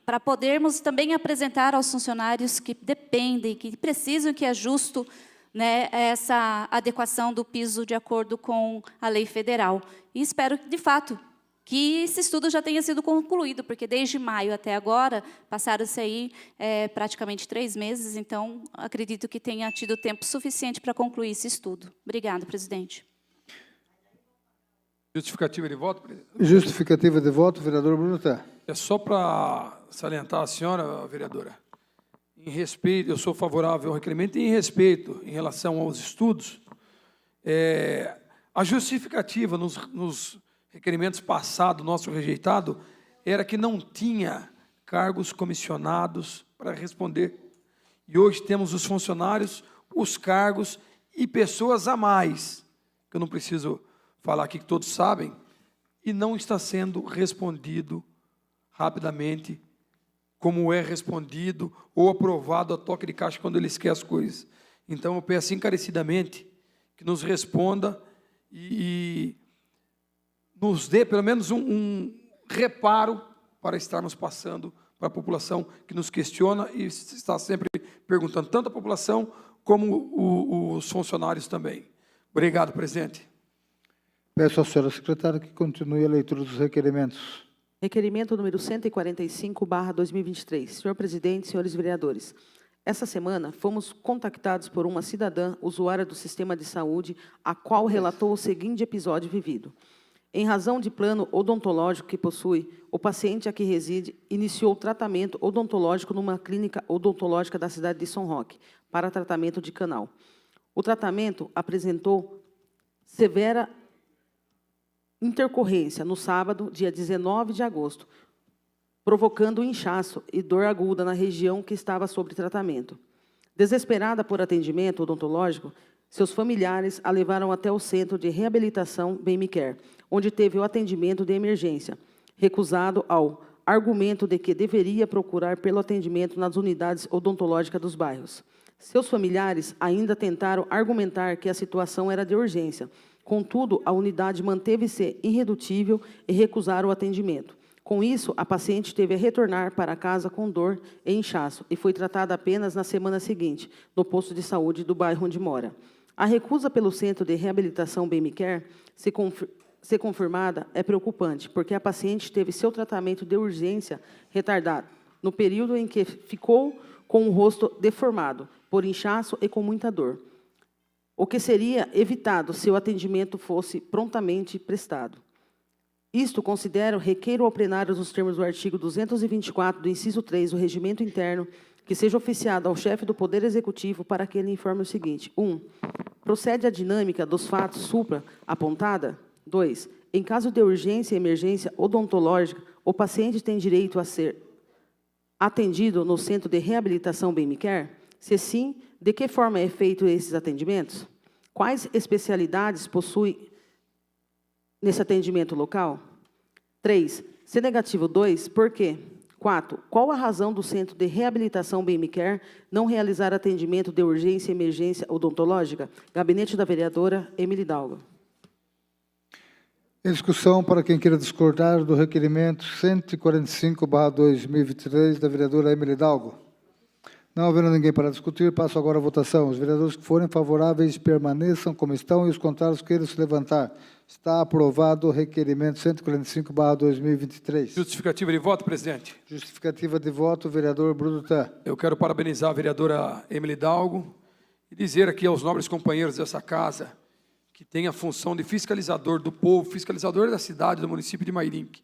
para podermos também apresentar aos funcionários que dependem, que precisam, que é justo, né, essa adequação do piso de acordo com a lei federal. E espero, de fato, que esse estudo já tenha sido concluído, porque desde maio até agora, passaram-se aí praticamente 3 meses, então acredito que tenha tido tempo suficiente para concluir esse estudo. Obrigada, presidente. Justificativa de voto, presidente? Justificativa de voto, vereador Bruno. É só para salientar a senhora, vereadora, em respeito, eu sou favorável ao requerimento e em respeito em relação aos estudos, a justificativa nos requerimentos passados, nosso rejeitado, era que não tinha cargos comissionados para responder. E hoje temos os funcionários, os cargos e pessoas a mais, que eu não preciso falar aqui, que todos sabem, e não está sendo respondido rapidamente, como é respondido ou aprovado a toque de caixa quando ele esquece as coisas. Então, eu peço encarecidamente que nos responda e nos dê pelo menos um reparo para estarmos passando para a população que nos questiona e está sempre perguntando, tanto a população como os funcionários também. Obrigado, presidente. Peço à senhora secretária que continue a leitura dos requerimentos. Requerimento número 145/2023. Senhor presidente, senhores vereadores, essa semana fomos contactados por uma cidadã usuária do sistema de saúde, a qual relatou o seguinte episódio vivido. Em razão de plano odontológico que possui, o paciente aqui reside iniciou tratamento odontológico numa clínica odontológica da cidade de São Roque, para tratamento de canal. O tratamento apresentou severa intercorrência no sábado, dia 19 de agosto, provocando inchaço e dor aguda na região que estava sob tratamento. Desesperada por atendimento odontológico, seus familiares a levaram até o Centro de Reabilitação Bem-Me-Quer, onde teve o atendimento de emergência, recusado ao argumento de que deveria procurar pelo atendimento nas unidades odontológicas dos bairros. Seus familiares ainda tentaram argumentar que a situação era de urgência. Contudo, a unidade manteve-se irredutível e recusaram o atendimento. Com isso, a paciente teve a retornar para casa com dor e inchaço e foi tratada apenas na semana seguinte, no posto de saúde do bairro onde mora. A recusa pelo Centro de Reabilitação Bem-Me-Quer, se confirmada, é preocupante, porque a paciente teve seu tratamento de urgência retardado, no período em que ficou com o rosto deformado, por inchaço e com muita dor, o que seria evitado se o atendimento fosse prontamente prestado. Isto considero requeiro ao plenário nos termos do artigo 224 do inciso 3 do Regimento Interno, que seja oficiado ao chefe do Poder Executivo para que ele informe o seguinte. 1. Procede a dinâmica dos fatos supra apontada? 2. Em caso de urgência e emergência odontológica, o paciente tem direito a ser atendido no Centro de Reabilitação Bem-Me-Quer? Se sim, de que forma é feito esses atendimentos? Quais especialidades possui nesse atendimento local? 3. Se negativo 2, por quê? 4. Qual a razão do Centro de Reabilitação Bem-Me-Quer não realizar atendimento de urgência e emergência odontológica? Gabinete da vereadora Emily Hidalgo. Em discussão, para quem queira discordar do requerimento 145/2023 da vereadora Emily Hidalgo. Não havendo ninguém para discutir, passo agora à votação. Os vereadores que forem favoráveis permaneçam como estão e os contrários queiram se levantar. Está aprovado o requerimento 145/2023. Justificativa de voto, presidente. Justificativa de voto, vereador Brudutan. Eu quero parabenizar a vereadora Emily Hidalgo e dizer aqui aos nobres companheiros dessa casa que tem a função de fiscalizador do povo, fiscalizador da cidade, do município de Mairinque,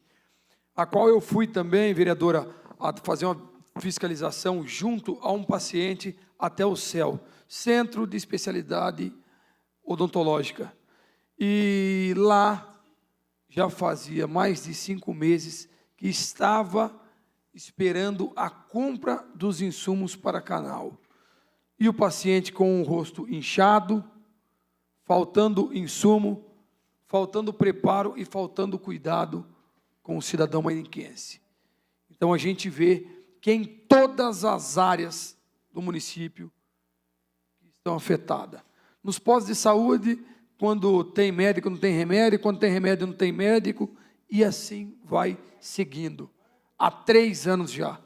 a qual eu fui também, vereadora, a fazer uma fiscalização junto a um paciente até o CEL, Centro de Especialidade Odontológica. E lá já fazia mais de 5 meses que estava esperando a compra dos insumos para canal. E o paciente com o rosto inchado, faltando insumo, faltando preparo e faltando cuidado com o cidadão mairinquense. Então, a gente vê que em todas as áreas do município estão afetadas. Nos postos de saúde, quando tem médico, não tem remédio, quando tem remédio, não tem médico, e assim vai seguindo. Há 3 anos já.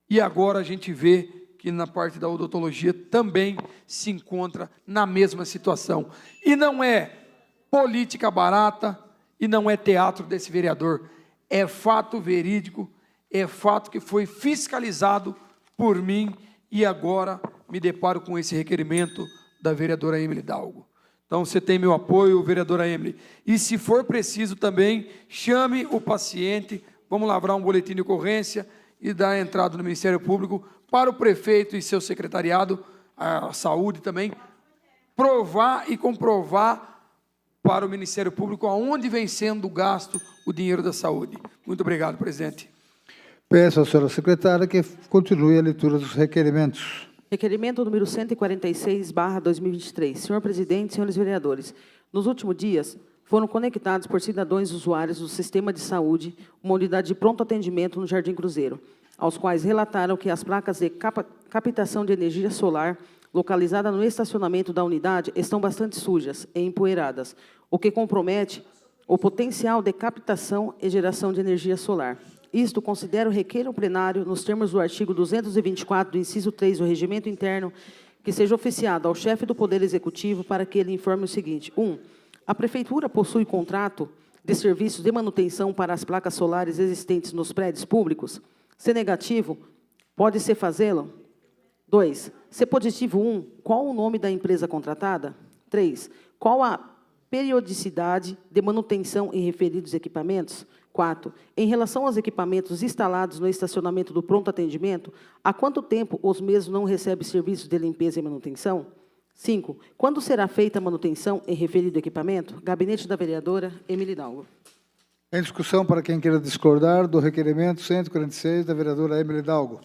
E agora a gente vê que na parte da odontologia também se encontra na mesma situação. E não é política barata, e não é teatro desse vereador, é fato verídico, é fato que foi fiscalizado por mim e agora me deparo com esse requerimento da vereadora Emily Hidalgo. Então, você tem meu apoio, vereadora Emily. E se for preciso também, chame o paciente, vamos lavrar um boletim de ocorrência e dar a entrada no Ministério Público para o prefeito e seu secretariado, a saúde também, provar e comprovar para o Ministério Público aonde vem sendo gasto o dinheiro da saúde. Muito obrigado, presidente. Peço à senhora secretária que continue a leitura dos requerimentos. Requerimento número 146/2023. Senhor presidente, senhores vereadores, nos últimos dias foram conectados por cidadãos usuários do sistema de saúde uma unidade de pronto atendimento no Jardim Cruzeiro, aos quais relataram que as placas de captação de energia solar localizada no estacionamento da unidade estão bastante sujas e empoeiradas, o que compromete o potencial de captação e geração de energia solar. Isto, considero requer ao plenário, nos termos do artigo 224, do inciso 3 do Regimento Interno, que seja oficiado ao chefe do Poder Executivo para que ele informe o seguinte. 1. A Prefeitura possui contrato de serviços de manutenção para as placas solares existentes nos prédios públicos? Se negativo, pode-se fazê-lo? 2. Se positivo 1, qual o nome da empresa contratada? 3. Qual a periodicidade de manutenção em referidos equipamentos? 4. Em relação aos equipamentos instalados no estacionamento do pronto atendimento, há quanto tempo os mesmos não recebem serviços de limpeza e manutenção? 5. Quando será feita a manutenção em referido equipamento? Gabinete da vereadora Emily Hidalgo. Em discussão, para quem queira discordar do requerimento 146 da vereadora Emily Hidalgo.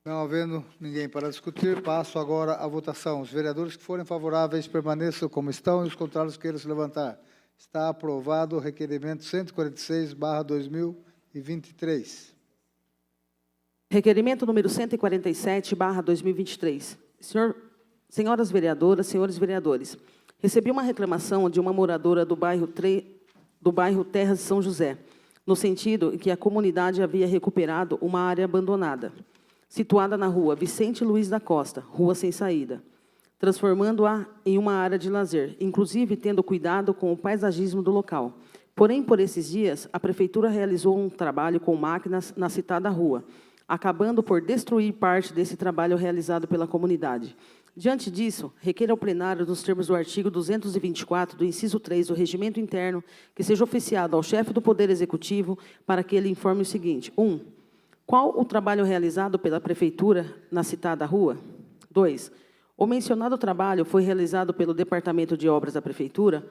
Não havendo ninguém para discutir, passo agora à votação. Os vereadores que forem favoráveis permaneçam como estão e os contrários queiram se levantar. Está aprovado o requerimento 146/2023. Requerimento número 147/2023. Senhoras vereadoras, senhores vereadores, recebi uma reclamação de uma moradora do bairro Terras de São José, no sentido em que a comunidade havia recuperado uma área abandonada, situada na rua Vicente Luiz da Costa, rua sem saída, transformando-a em uma área de lazer, inclusive tendo cuidado com o paisagismo do local. Porém, por esses dias, a Prefeitura realizou um trabalho com máquinas na citada rua, acabando por destruir parte desse trabalho realizado pela comunidade. Diante disso, requer ao plenário, nos termos do artigo 224, do inciso 3 do Regimento Interno, que seja oficiado ao chefe do Poder Executivo para que ele informe o seguinte. 1. Qual o trabalho realizado pela Prefeitura na citada rua? 2. O mencionado trabalho foi realizado pelo Departamento de Obras da Prefeitura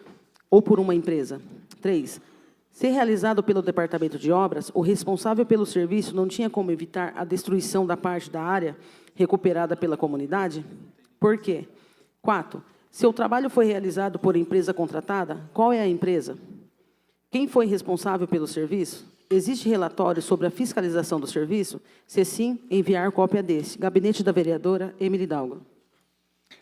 ou por uma empresa? 3. Se realizado pelo Departamento de Obras, o responsável pelo serviço não tinha como evitar a destruição da parte da área recuperada pela comunidade? Por quê? 4. Se o trabalho foi realizado por empresa contratada, qual é a empresa? Quem foi responsável pelo serviço? Existe relatório sobre a fiscalização do serviço? Se sim, enviar cópia desse. Gabinete da vereadora Emily Hidalgo.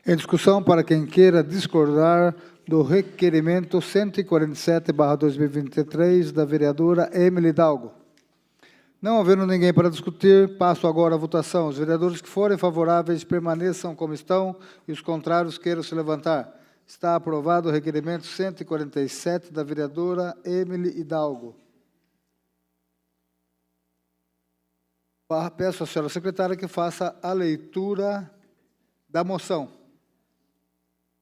Em discussão, para quem queira discordar do requerimento 147/2023 da vereadora Emily Hidalgo. Não havendo ninguém para discutir, passo agora à votação. Os vereadores que forem favoráveis permaneçam como estão e os contrários queiram se levantar. Está aprovado o requerimento 147 da vereadora Emily Hidalgo. Peço à senhora secretária que faça a leitura da moção.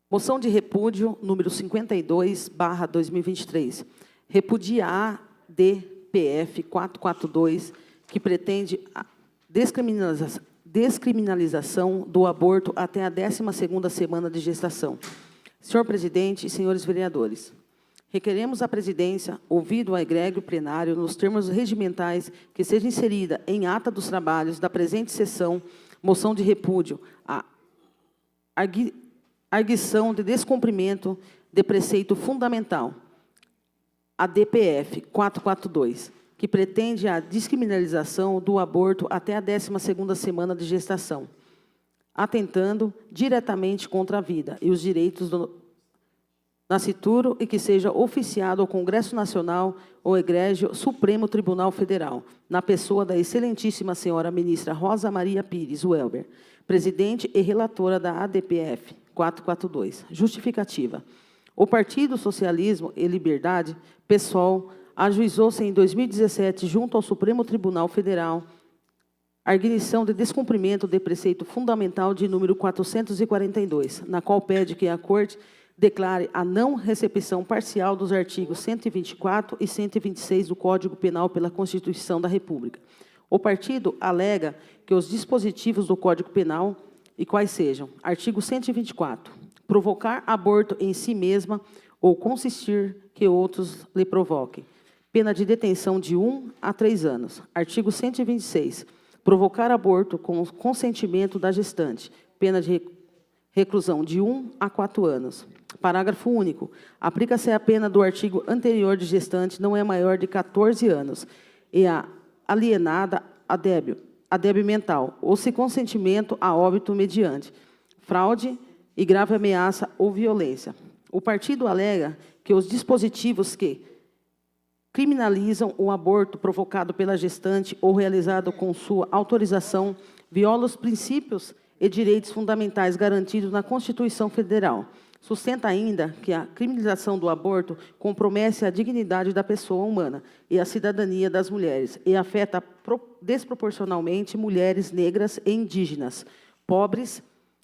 Moção de repúdio número 52/2023. Repudia a ADPF 442, que pretende a descriminalização do aborto até a 12ª semana de gestação. Senhor presidente e senhores vereadores, requeremos à presidência, ouvido o egrégio plenário, nos termos regimentais, que seja inserida em ata dos trabalhos da presente sessão, moção de repúdio à arguição de descumprimento de preceito fundamental, a DPF 442, que pretende a descriminalização do aborto até a 12ª semana de gestação, atentando diretamente contra a vida e os direitos do nascituro, e que seja oficiado ao Congresso Nacional ou Egrégio Supremo Tribunal Federal, na pessoa da excelentíssima senhora ministra Rosa Maria Pires Welber, presidente e relatora da ADPF 442. Justificativa. O Partido Socialismo e Liberdade, PSOL, ajuizou-se em 2017, junto ao Supremo Tribunal Federal, a arguição de descumprimento de preceito fundamental de número 442, na qual pede que a Corte declare a não recepção parcial dos artigos 124 e 126 do Código Penal pela Constituição da República. O partido alega que os dispositivos do Código Penal, e quais sejam: artigo 124, provocar aborto em si mesma ou consistir que outros lhe provoquem, pena de detenção de 1 a 3 anos. Artigo 126, provocar aborto com o consentimento da gestante, pena de reclusão de 1 a 4 anos. Parágrafo único. Aplica-se a pena do artigo anterior de gestante não é maior de 14 anos e a alienada a débil mental, ou se consentimento a óbito mediante fraude e grave ameaça ou violência. O partido alega que os dispositivos que criminalizam o aborto provocado pela gestante ou realizado com sua autorização, viola os princípios e direitos fundamentais garantidos na Constituição Federal. Sustenta ainda que a criminalização do aborto compromete a dignidade da pessoa humana e a cidadania das mulheres e afeta desproporcionalmente mulheres negras e indígenas, pobres,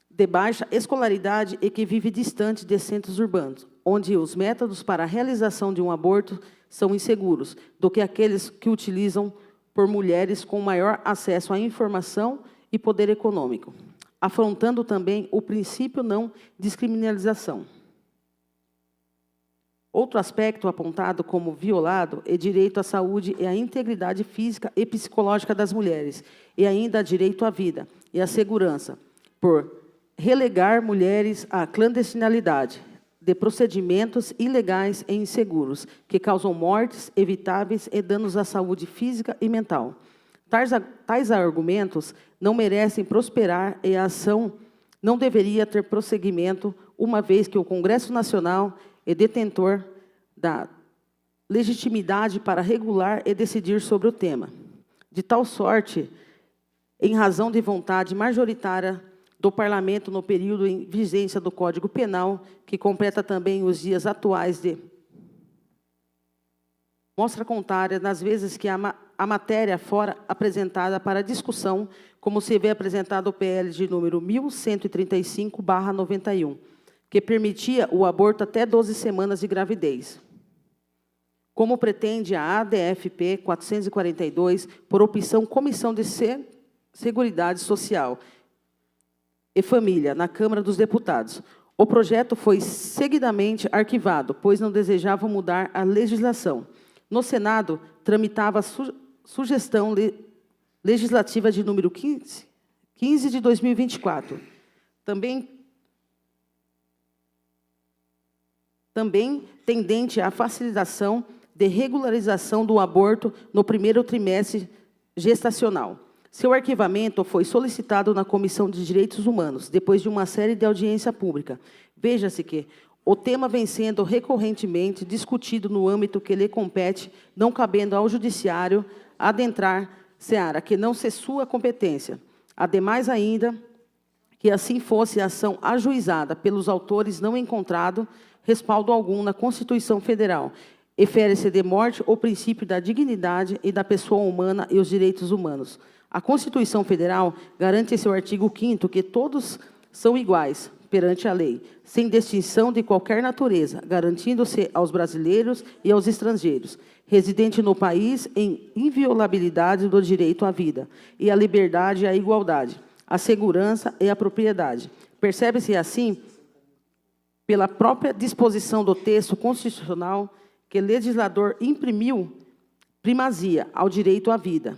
de baixa escolaridade e que vivem distante de centros urbanos, onde os métodos para a realização de um aborto são inseguros do que aqueles que utilizam por mulheres com maior acesso à informação e poder econômico, afrontando também o princípio não descriminalização. Outro aspecto apontado como violado é direito à saúde e à integridade física e psicológica das mulheres, e ainda direito à vida e à segurança, por relegar mulheres à clandestinalidade de procedimentos ilegais e inseguros, que causam mortes evitáveis e danos à saúde física e mental. Tais argumentos não merecem prosperar e a ação não deveria ter prosseguimento, uma vez que o Congresso Nacional é detentor da legitimidade para regular e decidir sobre o tema. De tal sorte, em razão de vontade majoritária do Parlamento no período em vigência do Código Penal, que completa também os dias atuais de mostra contrária nas vezes que a matéria fora apresentada para discussão, como se vê apresentado o PL de número 1135/91, que permitia o aborto até 12 semanas de gravidez. Como pretende a ADFP 442, por opção Comissão de Seguridade Social e Família, na Câmara dos Deputados. O projeto foi seguidamente arquivado, pois não desejavam mudar a legislação. No Senado, tramitava a sugestão legislativa de número 15 de 2024. Também tendente à facilitação de regularização do aborto no primeiro trimestre gestacional. Seu arquivamento foi solicitado na Comissão de Direitos Humanos, depois de uma série de audiência pública. Veja-se que o tema vem sendo recorrentemente discutido no âmbito que lhe compete, não cabendo ao Judiciário adentrar seara que não se sua competência. Ademais ainda, que assim fosse a ação ajuizada pelos autores não encontrado respaldo algum na Constituição Federal, e fere-se de morte o princípio da dignidade e da pessoa humana e os direitos humanos. A Constituição Federal garante em seu artigo 5º que todos são iguais perante a lei, sem distinção de qualquer natureza, garantindo-se aos brasileiros e aos estrangeiros, residentes no país, em inviolabilidade do direito à vida, e à liberdade e à igualdade, à segurança e à propriedade. Percebe-se assim, pela própria disposição do texto constitucional, que o legislador imprimiu primazia ao direito à vida.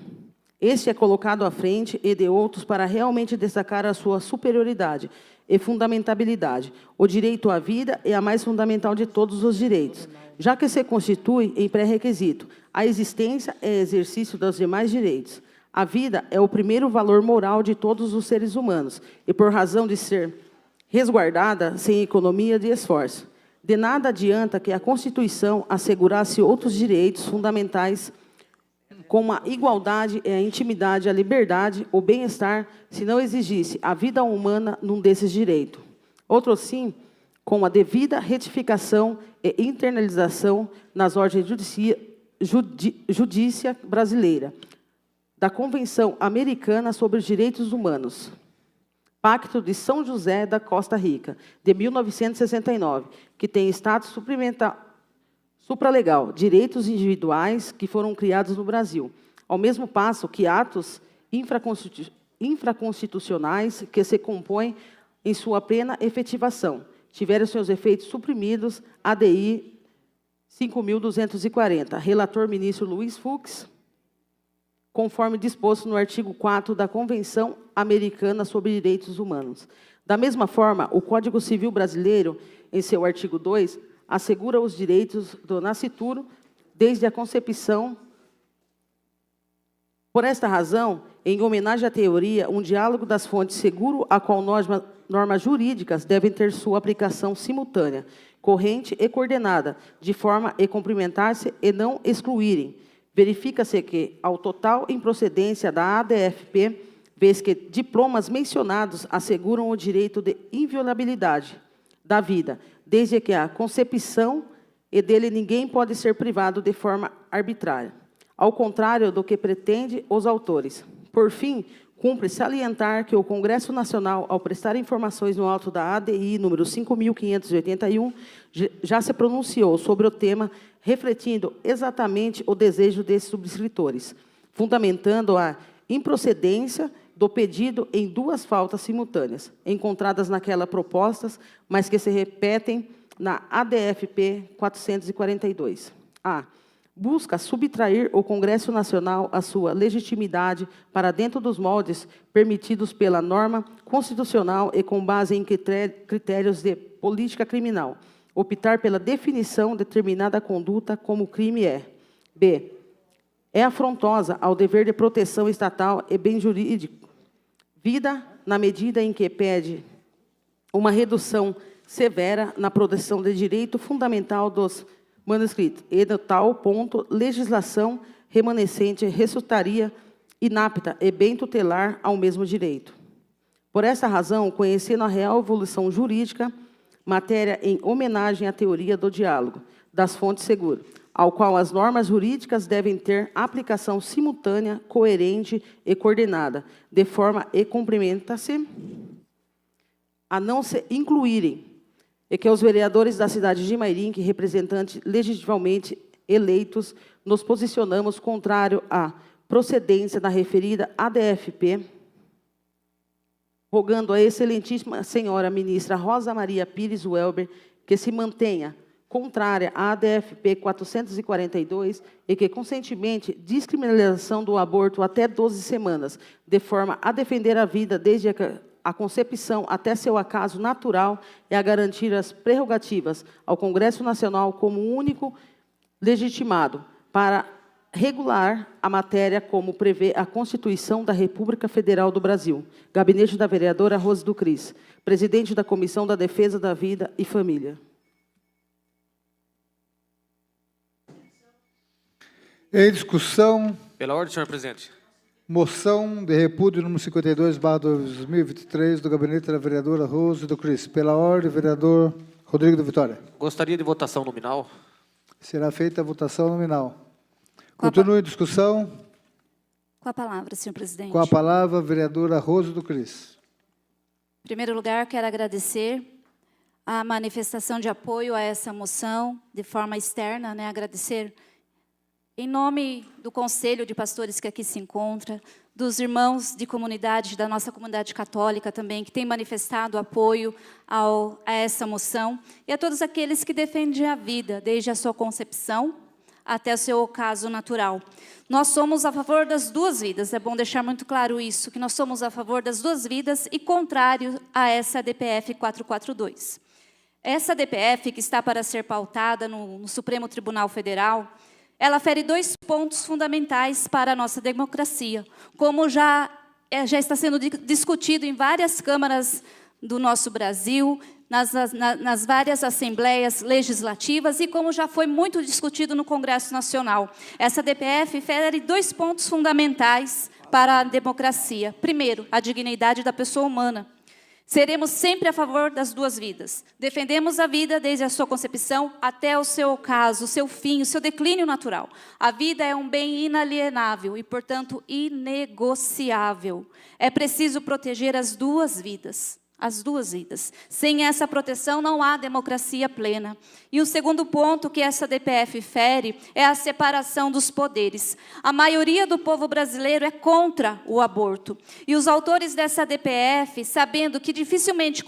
Este é colocado à frente e de outros para realmente destacar a sua superioridade e fundamentabilidade. O direito à vida é a mais fundamental de todos os direitos, já que se constitui em pré-requisito a existência e exercício dos demais direitos. A vida é o primeiro valor moral de todos os seres humanos e, por razão de ser resguardada, sem economia de esforço. De nada adianta que a Constituição assegurasse outros direitos fundamentais, como a igualdade e a intimidade, a liberdade, o bem-estar, se não exigisse a vida humana num desses direitos. Outro sim, com a devida retificação e internalização nas ordens judícia brasileira, da Convenção Americana sobre os Direitos Humanos, Pacto de São José da Costa Rica, de 1969, que tem status supralegal, direitos individuais que foram criados no Brasil, ao mesmo passo que atos infraconstitucionais que se compõem em sua plena efetivação, tiveram seus efeitos suprimidos, ADI 5.240, relator ministro Luiz Fux, conforme disposto no artigo 4 da Convenção Americana sobre Direitos Humanos. Da mesma forma, o Código Civil Brasileiro, em seu artigo 2, assegura os direitos do nascituro desde a concepção Por esta razão, em homenagem à teoria, um diálogo das fontes seguro a qual normas jurídicas devem ter sua aplicação simultânea, corrente e coordenada, de forma a complementar-se e não excluírem. Verifica-se que, ao total improcedência da ADFP, vez que diplomas mencionados asseguram o direito de inviolabilidade da vida, desde que a concepção e dele ninguém pode ser privado de forma arbitrária, ao contrário do que pretende os autores. Por fim, cumpre salientar que o Congresso Nacional, ao prestar informações no auto da ADI número 5.581, já se pronunciou sobre o tema, refletindo exatamente o desejo desses subscritores, fundamentando a improcedência do pedido em duas faltas simultâneas, encontradas naquela propostas, mas que se repetem na ADFP 442. A. Busca subtrair o Congresso Nacional a sua legitimidade para dentro dos moldes permitidos pela norma constitucional e com base em critérios de política criminal. Optar pela definição de determinada conduta como crime é. B. É afrontosa ao dever de proteção estatal e bem jurídico. Vida, na medida em que pede uma redução severa na proteção de direito fundamental dos manuscritos, e de tal ponto, legislação remanescente resultaria inapta e bem tutelar ao mesmo direito. Por essa razão, conhecendo a real evolução jurídica, matéria em homenagem à teoria do diálogo, das fontes seguras, ao qual as normas jurídicas devem ter aplicação simultânea, coerente e coordenada, de forma e complementa-se a não se incluírem, e que os vereadores da cidade de Mairim, que representantes legitimamente eleitos, nos posicionamos contrário à procedência da referida ADFP, rogando à excelentíssima senhora ministra Rosa Maria Pires Welber que se mantenha contrária à ADFP 442 e que, conscientemente, descriminalização do aborto até 12 semanas, de forma a defender a vida desde a concepção até seu acaso natural e a garantir as prerrogativas ao Congresso Nacional como único legitimado para regular a matéria como prevê a Constituição da República Federal do Brasil. Gabinete da vereadora Rose do Cris, presidente da Comissão da Defesa da Vida e Família. Em discussão, Pela ordem, senhor presidente. moção de repúdio número 52/2023 do gabinete da vereadora Rose do Cris. Pela ordem, vereador Rodrigo da Vitória. Gostaria de votação nominal. Será feita a votação nominal. Continue em discussão. Com a palavra, senhor presidente. Com a palavra, a vereadora Rose do Cris. Em primeiro lugar, quero agradecer a manifestação de apoio a essa moção, de forma externa, agradecer em nome do Conselho de Pastores que aqui se encontra, dos irmãos de comunidade, da nossa comunidade católica também, que tem manifestado apoio a essa moção, e a todos aqueles que defendem a vida, desde a sua concepção até o seu ocaso natural. Nós somos a favor das duas vidas, é bom deixar muito claro isso, que nós somos a favor das duas vidas e contrário a essa DPF 442. Essa DPF, que está para ser pautada no Supremo Tribunal Federal, ela fere dois pontos fundamentais para a nossa democracia, como já está sendo discutido em várias câmaras do nosso Brasil, nas várias assembleias legislativas e como já foi muito discutido no Congresso Nacional. Essa DPF fere dois pontos fundamentais para a democracia. Primeiro, a dignidade da pessoa humana. Seremos sempre a favor das duas vidas. Defendemos a vida desde a sua concepção até o seu ocaso, o seu fim, o seu declínio natural. A vida é um bem inalienável e, portanto, inegociável. É preciso proteger as duas vidas. As duas vidas. Sem essa proteção não há democracia plena. E o segundo ponto que essa DPF fere é a separação dos poderes. A maioria do povo brasileiro é contra o aborto. E os autores dessa DPF, sabendo que dificilmente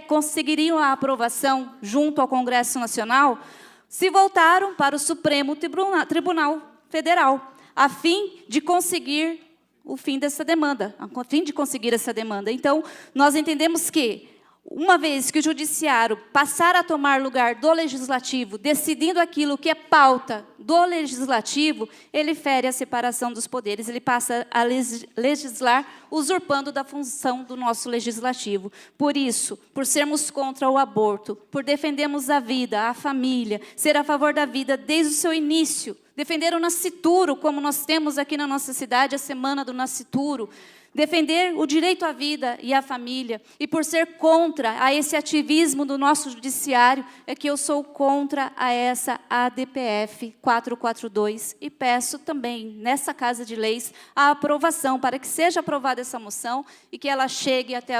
conseguiriam a aprovação junto ao Congresso Nacional, se voltaram para o Supremo Tribunal Federal, a fim de conseguir o fim dessa demanda, a fim de conseguir essa demanda. Então, nós entendemos que, uma vez que o judiciário passar a tomar lugar do legislativo, decidindo aquilo que é pauta do Legislativo, ele fere a separação dos poderes, ele passa a legislar usurpando da função do nosso Legislativo. Por isso, por sermos contra o aborto, por defendermos a vida, a família, ser a favor da vida desde o seu início, defender o nascituro, como nós temos aqui na nossa cidade, a Semana do Nascituro, defender o direito à vida e à família, e por ser contra a esse ativismo do nosso judiciário, é que eu sou contra a essa ADPF 442, e peço também, nessa Casa de Leis, a aprovação, para que seja aprovada essa moção, e que ela chegue até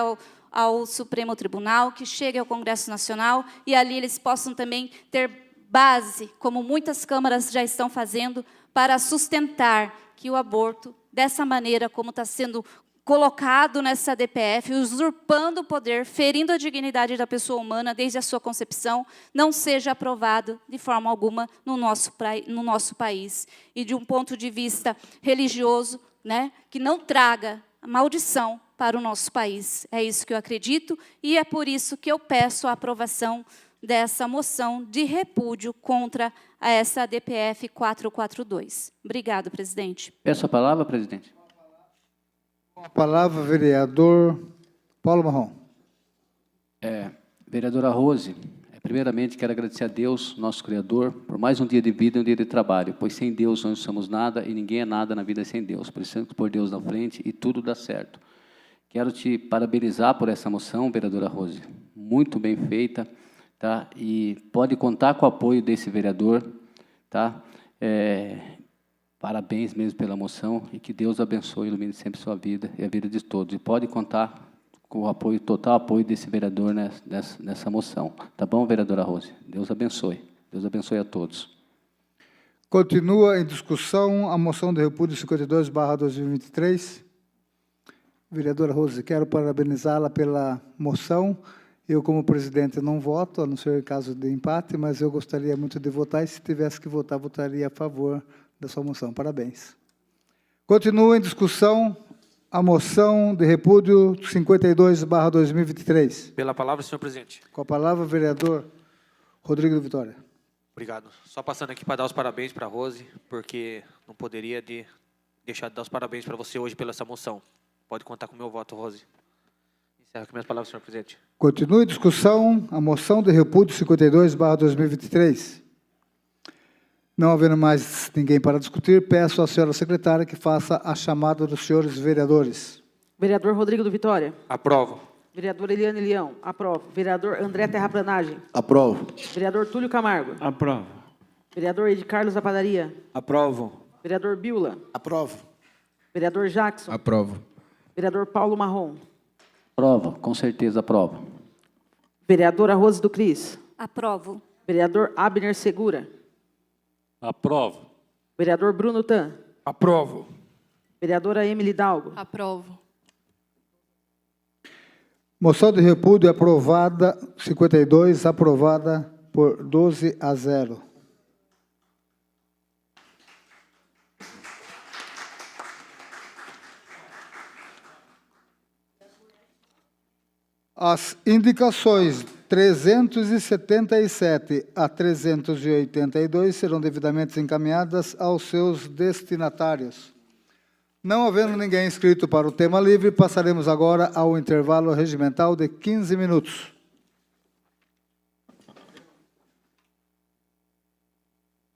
ao Supremo Tribunal, que chegue ao Congresso Nacional, e ali eles possam também ter base, como muitas câmaras já estão fazendo, para sustentar que o aborto, dessa maneira como está sendo colocado nessa DPF, usurpando o poder, ferindo a dignidade da pessoa humana desde a sua concepção, não seja aprovado de forma alguma no nosso país. E de um ponto de vista religioso, né, que não traga maldição para o nosso país. É isso que eu acredito, e é por isso que eu peço a aprovação dessa moção de repúdio contra essa DPF 442. Obrigado, presidente. Peço a palavra, presidente. Com a palavra, vereador Paulo Marrom. Vereadora Rose, primeiramente quero agradecer a Deus, nosso Criador, por mais um dia de vida e um dia de trabalho, pois sem Deus nós não somos nada e ninguém é nada na vida sem Deus. Precisamos pôr Deus na frente e tudo dá certo. Quero te parabenizar por essa moção, vereadora Rose. Muito bem feita. Tá? E pode contar com o apoio desse vereador, tá? Parabéns mesmo pela moção e que Deus abençoe e ilumine sempre sua vida e a vida de todos. E pode contar com o apoio, total apoio desse vereador nessa moção. Tá bom, vereadora Rose? Deus abençoe. Deus abençoe a todos. Continua em discussão a moção de repúdio 52/2023. Vereadora Rose, quero parabenizá-la pela moção. Eu, como presidente, não voto, a não ser em caso de empate, mas eu gostaria muito de votar, e se tivesse que votar, votaria a favor da sua moção. Parabéns. Continua em discussão a moção de repúdio 52/2023. Pela palavra, senhor presidente. Com a palavra, vereador Rodrigo do Vitória. Obrigado. Só passando aqui para dar os parabéns para a Rose, porque não poderia deixar de dar os parabéns para você hoje pela essa moção. Pode contar com o meu voto, Rose. Encerro com minhas palavras, senhor presidente. Continua em discussão a moção de repúdio 52/2023. Não havendo mais ninguém para discutir, peço à senhora secretária que faça a chamada dos senhores vereadores. Vereador Rodrigo do Vitória. Aprovo. Vereador Eliane Leão. Aprovo. Vereador André Terraplanagem. Aprovo. Vereador Túlio Camargo. Aprovo. Vereador Ed Carlos da Padaria. Aprovo. Vereador Biula. Aprovo. Vereador Jackson. Aprovo. Vereador Paulo Marrom. Aprova, com certeza aprova. Vereadora Rose do Cris. Aprovo. Vereador Abner Segura. Aprovo. Vereador Bruno Tan. Aprovo. Vereadora Emily Dalgo. Aprovo. Moção de repúdio aprovada, 52, aprovada por 12-0. As indicações 377 a 382 serão devidamente encaminhadas aos seus destinatários. Não havendo ninguém inscrito para o tema livre, passaremos agora ao intervalo regimental de 15 minutos.